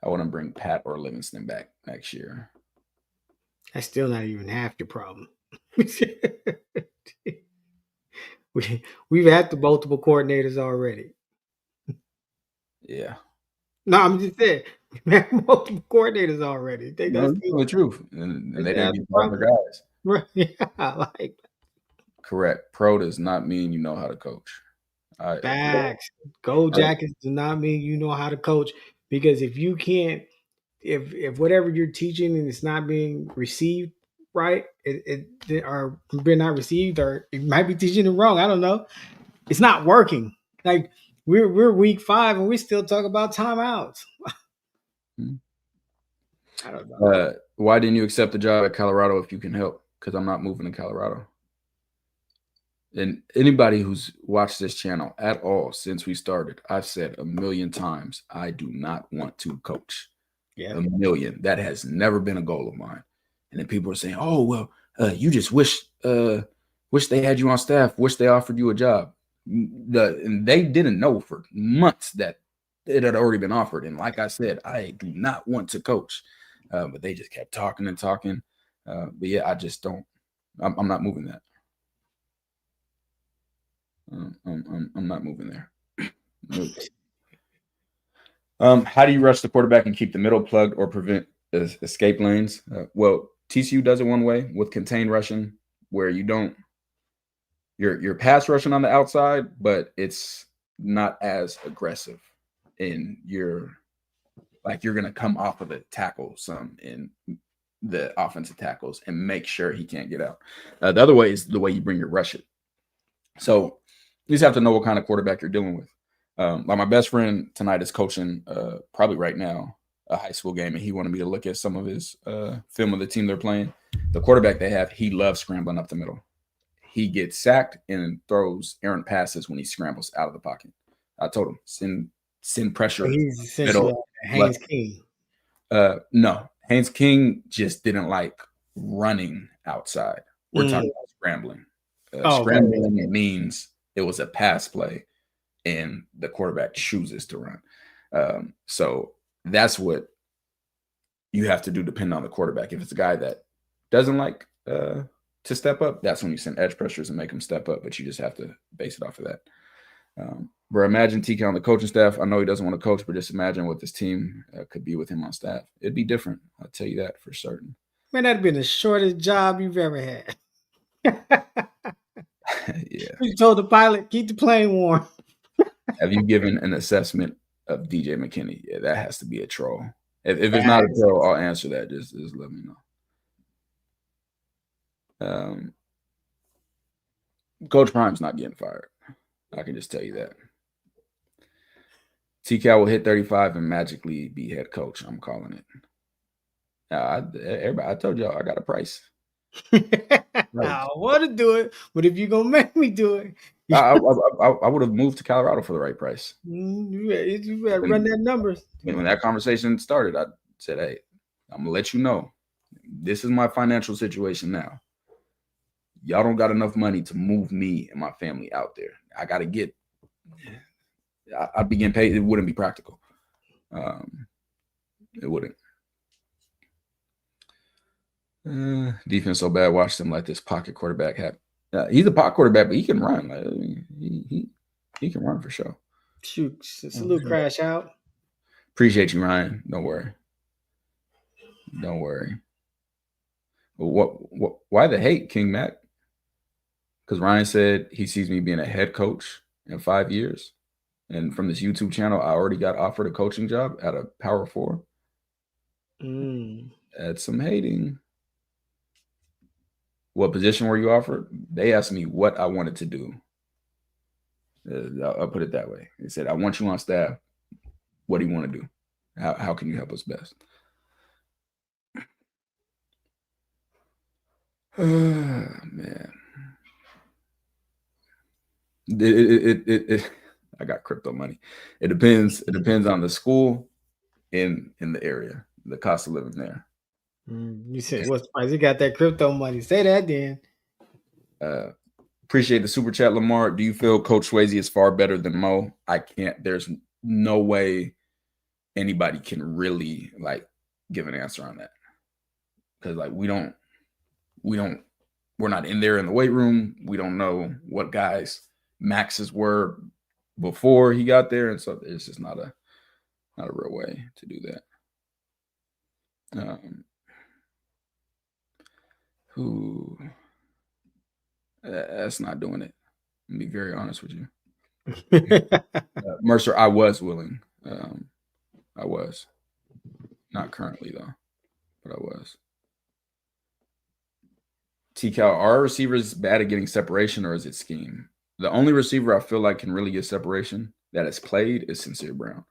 I wouldn't bring Pat or Livingston back next year. That's still not even half your problem. We've had the multiple coordinators already. Yeah. No, I'm just saying we've had multiple coordinators already. That's the truth, and they didn't get proper guys. Right? Yeah, like correct. Pro does not mean you know how to coach. Facts. Gold jackets do not mean you know how to coach, because if you can't, if whatever you're teaching and it's not being received right, or being not received, or it might be teaching it wrong. I don't know. It's not working. Like we're week 5 and we still talk about timeouts. I don't know. Why didn't you accept the job at Colorado if you can help? Because I'm not moving to Colorado. And anybody who's watched this channel at all since we started, I've said 1,000,000 times, I do not want to coach. Yeah. 1,000,000. That has never been a goal of mine. And then people are saying, oh, well, you just wish they had you on staff, wish they offered you a job. And they didn't know for months that it had already been offered. And like I said, I do not want to coach. But they just kept talking and talking. But yeah, I just don't. I'm not moving that. I'm not moving there. How do you rush the quarterback and keep the middle plugged or prevent escape lanes? Well, TCU does it one way with contained rushing, where you don't. You're pass rushing on the outside, but it's not as aggressive. And you're going to come off of the tackle some in the offensive tackles and make sure he can't get out. The other way is the way you bring your rush it. So you just have to know what kind of quarterback you're dealing with. Like my best friend tonight is coaching, probably right now, a high school game, and he wanted me to look at some of his film of the team they're playing. The quarterback they have, he loves scrambling up the middle. He gets sacked and throws errant passes when he scrambles out of the pocket. I told him send pressure. He's essentially Haynes King. No, Haynes King just didn't like running outside. We're talking about scrambling. Scrambling means it was a pass play, and the quarterback chooses to run. So that's what you have to do depending on the quarterback. If it's a guy that doesn't like to step up, that's when you send edge pressures and make them step up, but you just have to base it off of that. Bro, imagine TK on the coaching staff. I know he doesn't want to coach, but just imagine what this team could be with him on staff. It'd be different. I'll tell you that for certain. Man, that'd been the shortest job you've ever had. Yeah. You told the pilot, keep the plane warm. Have you given an assessment of DJ McKinney? Yeah, that has to be a troll. If it's not a troll, I'll answer that. Just let me know. Coach Prime's not getting fired. I can just tell you that. TK will hit 35 and magically be head coach. I'm calling it. Everybody, I told y'all I got a price. I want to do it, but if you're gonna make me do it, I would have moved to Colorado for the right price. You better run that numbers. When that conversation started, I said, "Hey, I'm gonna let you know. This is my financial situation now. Y'all don't got enough money to move me and my family out there. I got to get. I'd be getting paid. It wouldn't be practical. It wouldn't." Defense so bad. Watch them let this pocket quarterback have. He's a pocket quarterback, but he can run. Like, he can run for sure. Shoot, salute crash out. Appreciate you, Ryan. Don't worry. Don't worry. What? Why the hate, King Mac? Because Ryan said he sees me being a head coach in 5 years, and from this YouTube channel, I already got offered a coaching job at a Power 4. That's some hating. What position were you offered? They asked me what I wanted to do. I'll put it that way. They said, "I want you on staff. What do you want to do? How can you help us best?" Man. I got crypto money. It depends. It depends on the school in the area, the cost of living there. You said what's the price? You got that crypto money. Say that then. Appreciate the super chat, Lamar. Do you feel Coach Swayze is far better than Mo? I can't. There's no way anybody can really like give an answer on that, because like we're not in there in the weight room. We don't know what guys' maxes were before he got there, and so it's just not a real way to do that. That's not doing it. I'll be very honest with you. Mercer, I was willing. I was. Not currently, though, but I was. T-Cal, are our receivers bad at getting separation, or is it scheme? The only receiver I feel like can really get separation that has played is Sincere Brown.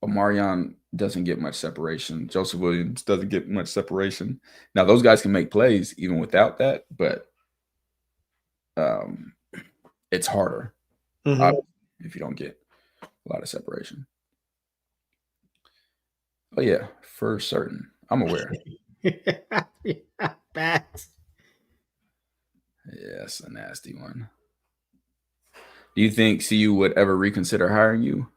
Omarion doesn't get much separation. Joseph Williams doesn't get much separation. Now, those guys can make plays even without that, but it's harder if you don't get a lot of separation. Oh, yeah, for certain. I'm aware. Facts. Yeah, it's a nasty one. Do you think CU would ever reconsider hiring you?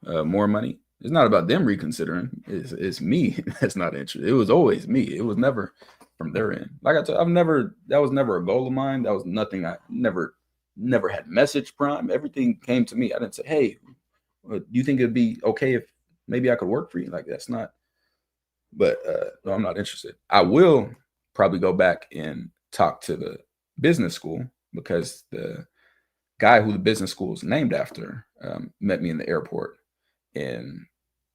More money? It's not about them reconsidering. It's me that's not interested. It was always me. It was never from their end. Like I told, that was never a goal of mine. That was nothing. I never had message Prime. Everything came to me. I didn't say, "Hey, do you think it'd be okay if maybe I could work for you?" Like that's not. But no, I'm not interested. I will probably go back and talk to the business school, because the guy who the business school is named after met me in the airport and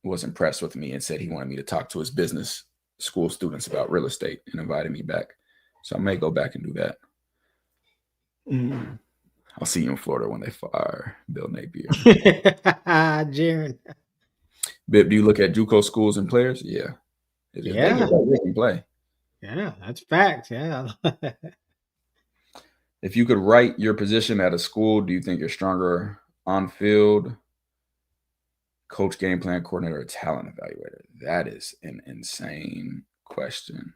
was impressed with me and said he wanted me to talk to his business school students about real estate and invited me back. So I may go back and do that. I'll see you in Florida when they fire Bill Napier. Jaron. Bip, do you look at JUCO schools and players? Yeah. If they Yeah. get better, they can play. Yeah, that's facts. Yeah. If you could write your position at a school, do you think you're stronger on field, coach, game plan coordinator, or talent evaluator? That is an insane question.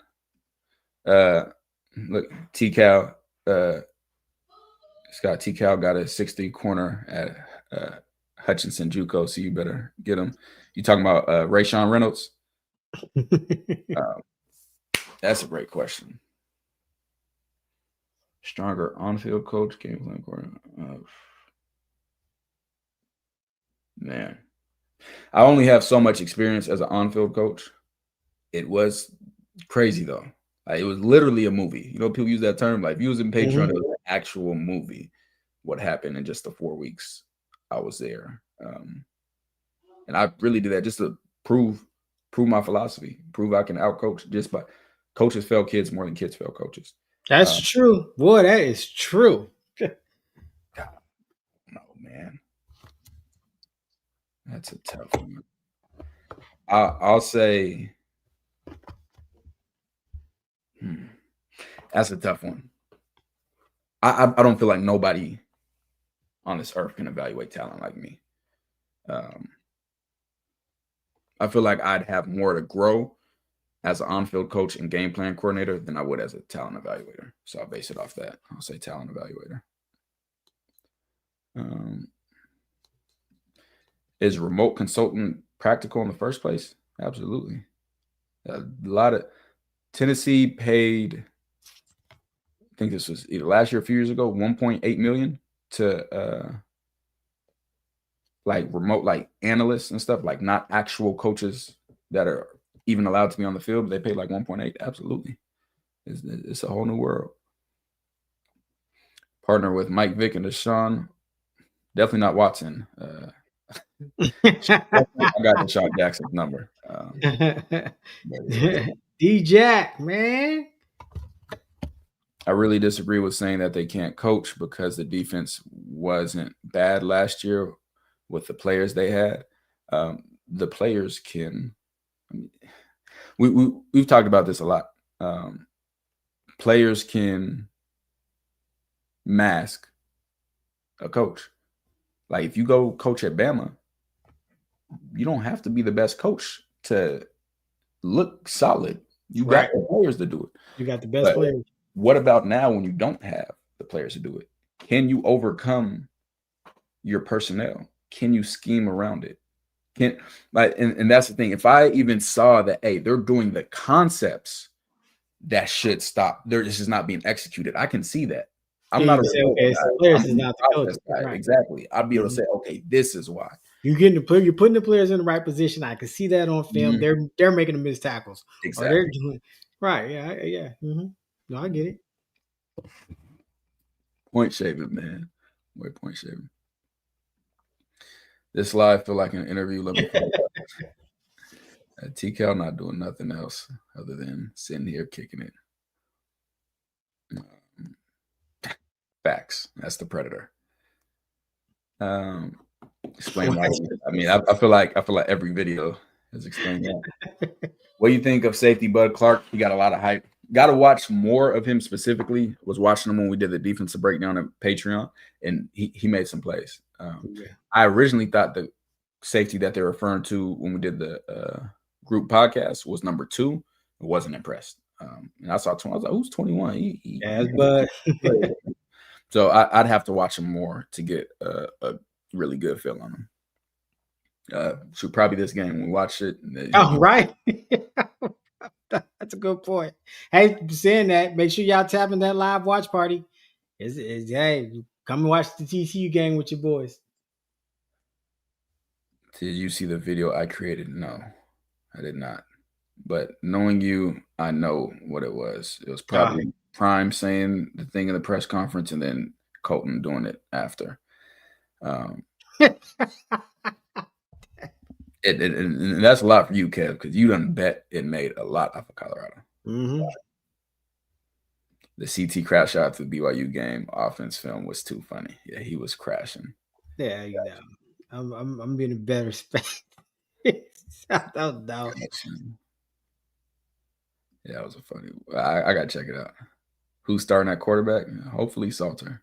Look, T-Cal, Scott T-Cal got a 6'3" corner at Hutchinson JUCO, so you better get him. You talking about Rayshawn Reynolds? That's a great question. Stronger on-field coach, game plan coordinator. Man, I only have so much experience as an on-field coach. It was crazy though. Like, it was literally a movie. You know, people use that term. Like, if you was in Patreon, it was an actual movie. What happened in just the 4 weeks I was there, and I really did that just to prove my philosophy, prove I can outcoach. Just by coaches fail kids more than kids fail coaches. That's true. Boy, that is true. No, man. That's a tough one. I'll say that's a tough one. I don't feel like nobody on this earth can evaluate talent like me. I feel like I'd have more to grow as an on-field coach and game plan coordinator than I would as a talent evaluator. So I'll base it off that. I'll say talent evaluator. Is remote consultant practical in the first place? Absolutely. A lot of Tennessee paid, I think this was either last year or a few years ago, $1.8 million to like remote like analysts and stuff, like not actual coaches that are even allowed to be on the field. They paid like 1.8. Absolutely. It's a whole new world. Partner with Mike Vick and Deshaun. Definitely not Watson. I got Deshaun Jackson's number. D-Jack, man. I really disagree with saying that they can't coach because the defense wasn't bad last year with the players they had. The players can. We've talked about this a lot. Players can mask a coach. Like, if you go coach at Bama, you don't have to be the best coach to look solid. You got the players to do it. You got the best players. What about now when you don't have the players to do it? Can you overcome your personnel? Can you scheme around it? And that's the thing. If I even saw that, hey, they're doing the concepts that should stop. This is not being executed. I can see that. I'm not the players is not the coach. Right. Exactly. I'd be able to say, okay, this is why. You're putting the players in the right position. I can see that on film. They're making them miss tackles. Exactly. Or they're doing right. Yeah. No, I get it. Point shaving, man. Wait, point shaving. This live feel like an interview. Let me T-Cal not doing nothing else other than sitting here kicking it. Facts. That's the predator. Explain why. I mean, I feel like every video has explained that. What do you think of safety Bud Clark? He got a lot of hype. Got to watch more of him specifically. Was watching him when we did the defensive breakdown at Patreon, and he made some plays. I originally thought the safety that they're referring to when we did the group podcast was number 2. I wasn't impressed. And I saw 20. I was like, who's 21? That's Bud. So I'd have to watch him more to get a really good feel on him. So probably this game when we watch it. Oh, right. That's a good point. Hey, saying that, make sure y'all tapping that live watch party. Hey, come and watch the TCU game with your boys. Did you see the video I created? No, I did not. But knowing you, I know what it was. It was probably Prime saying the thing in the press conference and then Colton doing it after. And that's a lot for you, Kev, because you done bet it made a lot off of Colorado. The CT crash out to the BYU game offense film was too funny. Yeah, he was crashing. Yeah, you know, I'm being a better space. I don't know. Yeah, that was a funny. I gotta check it out. Who's starting at quarterback? Hopefully Salter.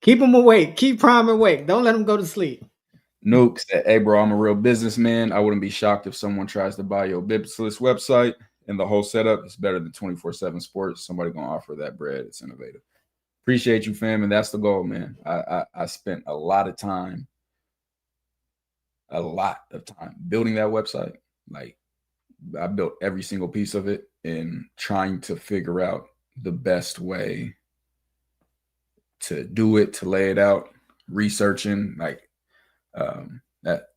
Keep them awake. Keep Prime awake. Don't let them go to sleep. Nuke said, "Hey, bro, I'm a real businessman. I wouldn't be shocked if someone tries to buy your Bipsless website and the whole setup is better than 24/7 sports. Somebody gonna offer that bread. It's innovative. Appreciate you, fam, and that's the goal, man. I spent a lot of time building that website. Like, I built every single piece of it and trying to figure out the best way to do it, to lay it out, researching, like,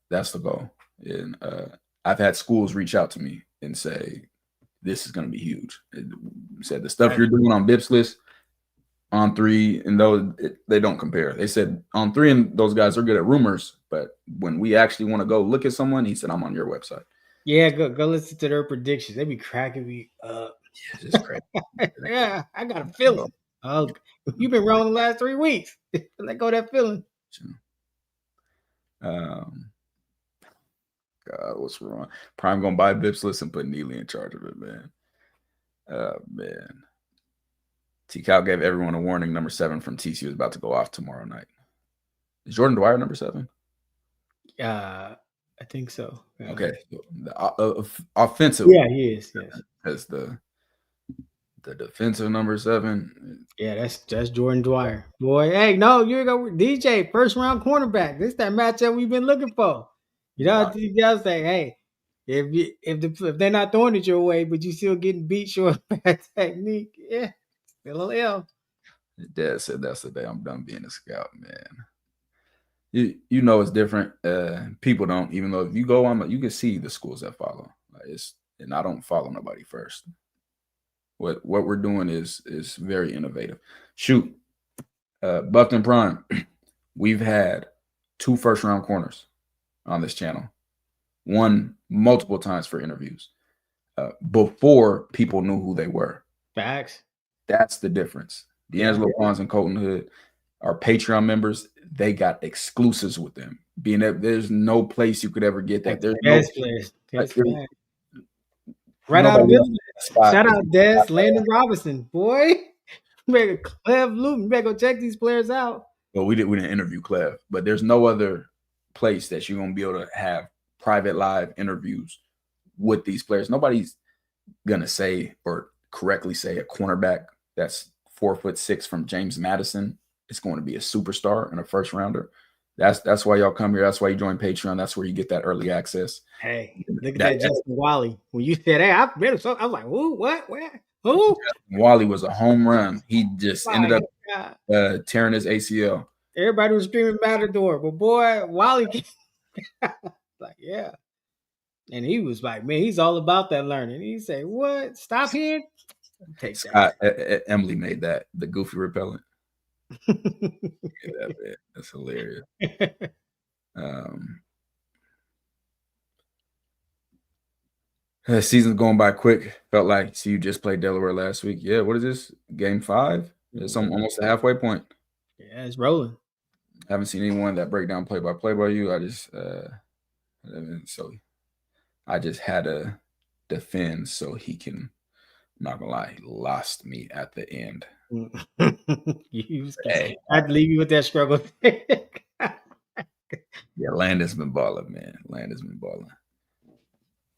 that's the goal. And I've had schools reach out to me and say, this is going to be huge. It said the stuff you're doing on Bipsless, On3, and those, they don't compare. They said On3 and those guys are good at rumors, but when we actually want to go look at someone, he said, I'm on your website. Yeah, go listen to their predictions. They be cracking me up. Yeah, it's crazy. Yeah, I got a feeling. Oh, you've been wrong the last 3 weeks. Let go of that feeling. God, what's wrong? Prime gonna buy Bipsless and put Neely in charge of it, man. Man. T-Cal gave everyone a warning. Number 7 from TCU is about to go off tomorrow night. Is Jordan Dwyer number 7? I think so. Yeah. Okay. Offensive. Yeah, he is. Yes. As the defensive number 7. Yeah, that's Jordan Dwyer. Boy, hey, no, you go DJ, first round cornerback. This that matchup we've been looking for. You know, you gotta say, hey, if they're not throwing it your way, but you still getting beat short bad technique, yeah, still a L. Dad said that's the day I'm done being a scout, man. You know it's different. People don't, even though if you go on, you can see the schools that follow. And I don't follow nobody first. What we're doing is very innovative. Shoot, Buffton Prime, we've had 2 first-round corners on this channel, one multiple times for interviews, before people knew who they were. Facts. That's the difference. D'Angelo Pons and Colton Hood are Patreon members. They got exclusives with them. Being that there's no place you could ever get that. There's no right out of business. Shout out Des, Landon Robinson, boy. Better Clev Luton. Better go check these players out. Well, we didn't interview Clev, but there's no other place that you're gonna be able to have private live interviews with these players. Nobody's gonna say or correctly say a cornerback that's 4'6" from James Madison is going to be a superstar and a first rounder. That's why y'all come here. That's why you join Patreon. That's where you get that early access. Hey, look at that Justin Wally. When you said, hey, I was like, who, what, where, who? Justin Wally was a home run. He just ended up tearing his ACL. Everybody was screaming Matador, but boy, Wally, like, yeah. And he was like, man, he's all about that learning. He said, what? Stop here? Take that. Emily made that, the goofy repellent. That's hilarious. Season's going by quick. Felt like CU just played Delaware last week. Yeah, what is this? Game 5? It's almost a halfway point. Yeah, it's rolling. Haven't seen anyone that break down play by you. I just I just had to defend so he can. I'm not gonna lie, he lost me at the end. I'd leave you with that struggle. Yeah, Landon's been balling, man. Landon's been balling.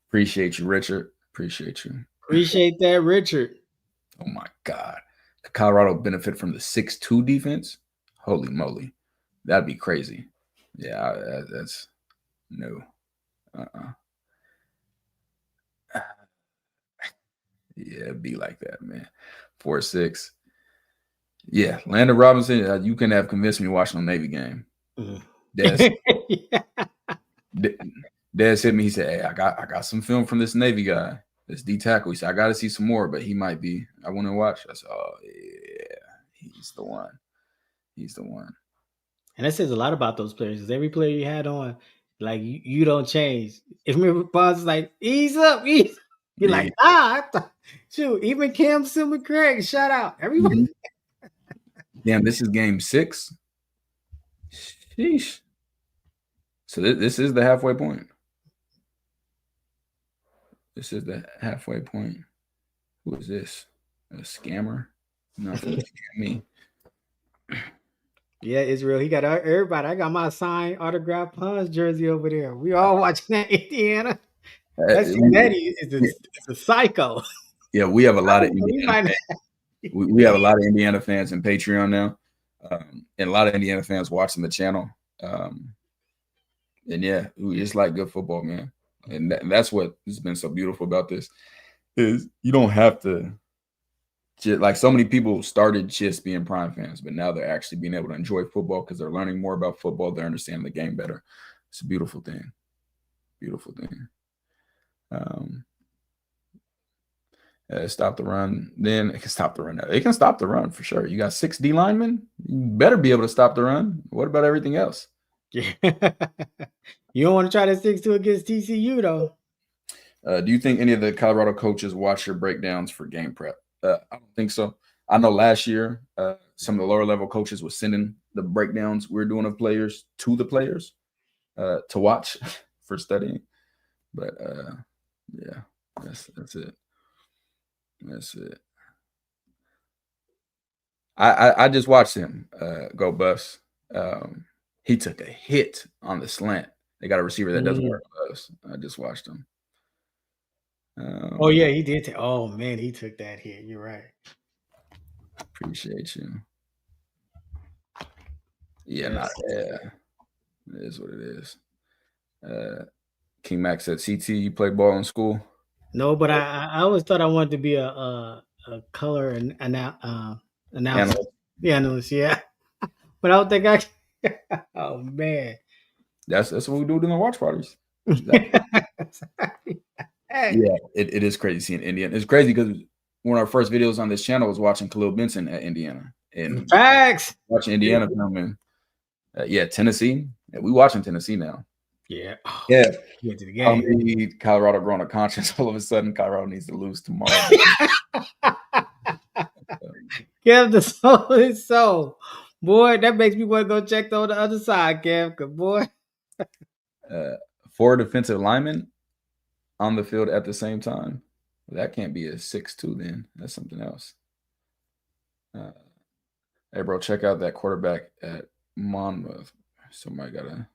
Appreciate you, Richard. Appreciate you. Appreciate that, Richard. Oh my God. Could Colorado benefit from the 6'2" defense? Holy moly. That'd be crazy. Yeah, that's no. Yeah, it'd be like that, man. 4'6". Yeah, Landon Robinson, you couldn't have convinced me watching a Navy game. Des hit me. He said, hey, I got some film from this Navy guy, this D tackle. He said, I got to see some more, but he might be. I want to watch. I said, oh, yeah, he's the one. He's the one. And that says a lot about those players, because every player you had on, like, you don't change. If remember, Bonds is like, ease up, ease. You're Yeah. like, shoot, even Cam Silver Craig, shout out. Everybody. Damn, this is game 6. Sheesh. So this is the halfway point. This is the halfway point. Who is this? A scammer? Nothing to scam me. Yeah, Israel. He got everybody. I got my signed autograph Pons jersey over there. We all watching that Indiana. That Cincinnati is a psycho. Yeah, we have a lot of We Indiana might- fans. We have a lot of Indiana fans in Patreon now, and a lot of Indiana fans watching the channel. And yeah, we just like good football, man. And that's what has been so beautiful about this is you don't have to like so many people started just being Prime fans, but now they're actually being able to enjoy football because they're learning more about football. They're understanding the game better. It's a beautiful thing. Beautiful thing. Stop the run. Then it can stop the run. It can stop the run for sure. You got 6 D linemen. You better be able to stop the run. What about everything else? Yeah. You don't want to try to 6-2 against TCU though. Do you think any of the Colorado coaches watch your breakdowns for game prep? I don't think so. I know last year some of the lower level coaches were sending the breakdowns we're doing of players to the players to watch for studying. But yeah, that's it. That's it. I just watched him go bust. He took a hit on the slant. They got a receiver that doesn't work with us. I just watched him. Oh yeah, he did. Oh man, he took that hit. You're right. Appreciate you. Yeah, it is what it is. King Max said, "CT, you play ball in school?" No, but I always thought I wanted to be a color announcer. Analyst, yeah. But I don't think I. Oh man, that's what we do during the watch parties. Hey. Yeah, it is crazy seeing Indiana. It's crazy because one of our first videos on this channel was watching Khalil Benson at Indiana and Facts. watching Indiana filming. Yeah, Tennessee. Yeah, we watching Tennessee now. Yeah. Oh, Yeah. Went to the game. Colorado growing a conscience. All of a sudden, Colorado needs to lose tomorrow. Kev, the soul is soul. Boy, that makes me want to go check on the other side, Kev. Cause boy. 4 defensive linemen on the field at the same time. That can't be a 6-2 then. That's something else. Hey, bro, check out that quarterback at Monmouth. Somebody gotta.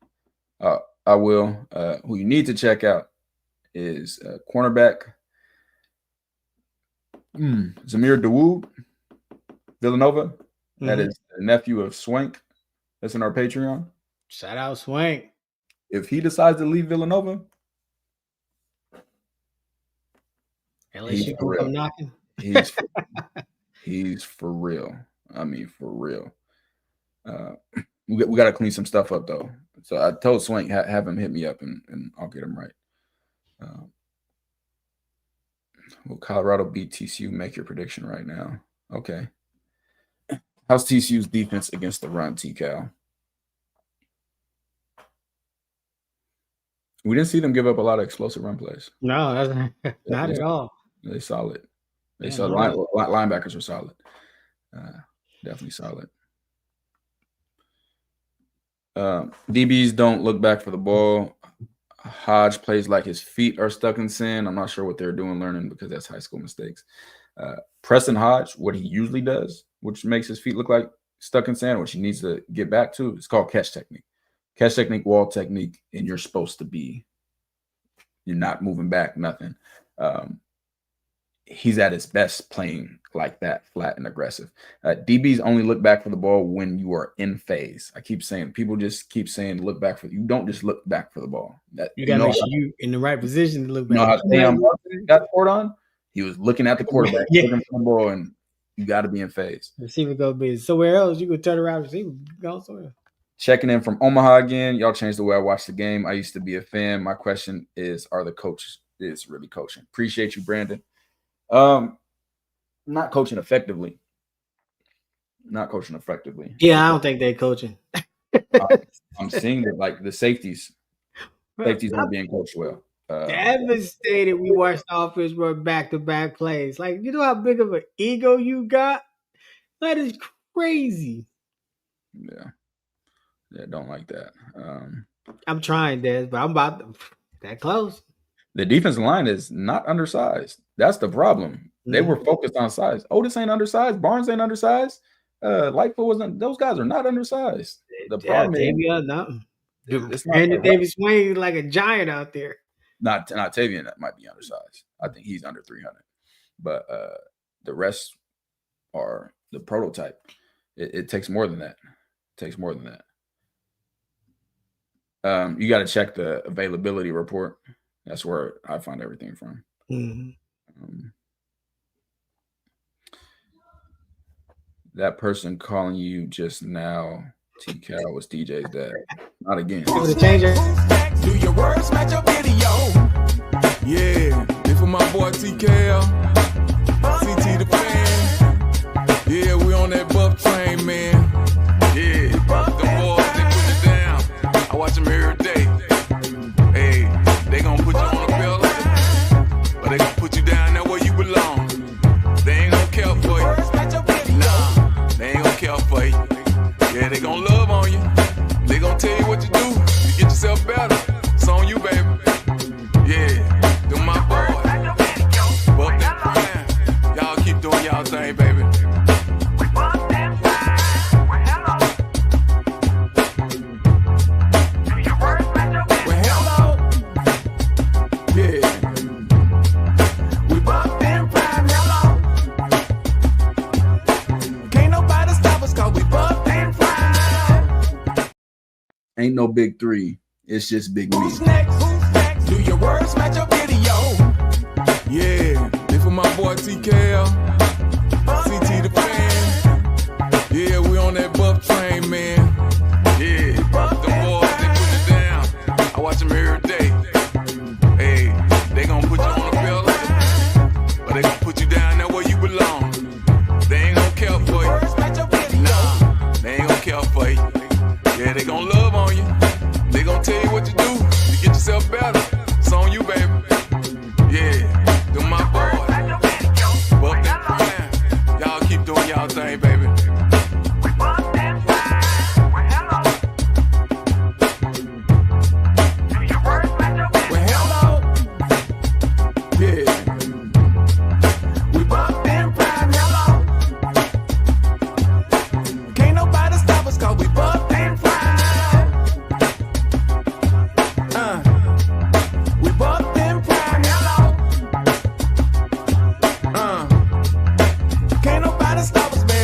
I will. Who you need to check out is cornerback Zamir Dawood, Villanova. Mm-hmm. That is the nephew of Swank. That's in our Patreon. Shout out Swank. If he decides to leave Villanova, LSU can come knocking. He's for real. I mean, for real. We got to clean some stuff up though. So I told Swank have him hit me up and I'll get him right. Will Colorado beat TCU? Make your prediction right now. Okay. How's TCU's defense against the run, T-Cal? We didn't see them give up a lot of explosive run plays. No, that's not at all. They're solid. Linebackers are solid. Definitely solid. DBs don't look back for the ball. Hodge plays like his feet are stuck in sand. I'm not sure what they're doing learning because that's high school mistakes. Preston Hodge, what he usually does, which makes his feet look like stuck in sand, which he needs to get back to, it's called catch technique. Catch technique, wall technique, and you're supposed to be, you're not moving back, nothing. He's at his best playing like that, flat and aggressive. DBs only look back for the ball when you are in phase. I keep saying, people just keep saying, look back for, you don't just look back for the ball. You got to make sure you in the right position to look back. You know how Sam got the court on? He was looking at the quarterback, looking for the ball, and you got to be in phase. Receiver go be somewhere else. You could turn around, receiver go somewhere. Checking in from Omaha again. Y'all changed the way I watch the game. I used to be a fan. My question is, are the coaches really coaching? Appreciate you, Brandon. Not coaching effectively. Yeah, I don't think they're coaching. I'm seeing that like the safeties aren't being coached well. Devastated. We watched the offense run back-to-back plays. Like, you know how big of an ego you got? That is crazy. Yeah, don't like that. I'm trying, Des, but I'm about to, that close. The defensive line is not undersized. That's the problem. They were focused on size. Otis ain't undersized. Barnes ain't undersized. Lightfoot wasn't. Those guys are not undersized. The problem is it's not and Davis Wayne like a giant out there. Not Tavian that might be undersized. I think he's under 300. But the rest are the prototype. It takes more than that. You got to check the availability report. That's where I find everything from. That person calling you just now, T-Cal, was DJ's dad. Not again. Do your words match your video? Yeah, this for my boy TKL, CT the fan. Yeah, we on that buff train, man. Yeah, the boys, they put it down. I watch them every day. Hey, they gon' put you on a belt, but they gon' put you down there where you belong. They ain't gon' care for you. Nah, they ain't gon' care for you. Yeah, they gon' love on you. They gon' tell you what to do to get yourself better. It's on you, baby. Yeah, them my boys. Buck that prime. Y'all keep doing y'all thing, baby. Ain't no big three. It's just big me. Who's next? Do your words match your video? Yeah, this for my boy TKL, CT the fan. Yeah, we on that buff train, man. Yeah, the boys, they put it down. I watch them every day. Hey, they gon' put you on a belt, but they gon' put you down there where you belong. They ain't gon' care for you. Nah, they ain't gon' care for you. Yeah, they gon' love on you. They gon' tell you what to do to get yourself better. It's on you, baby. Yeah, them my boys. Buck that prime. Y'all keep doing y'all thing, baby.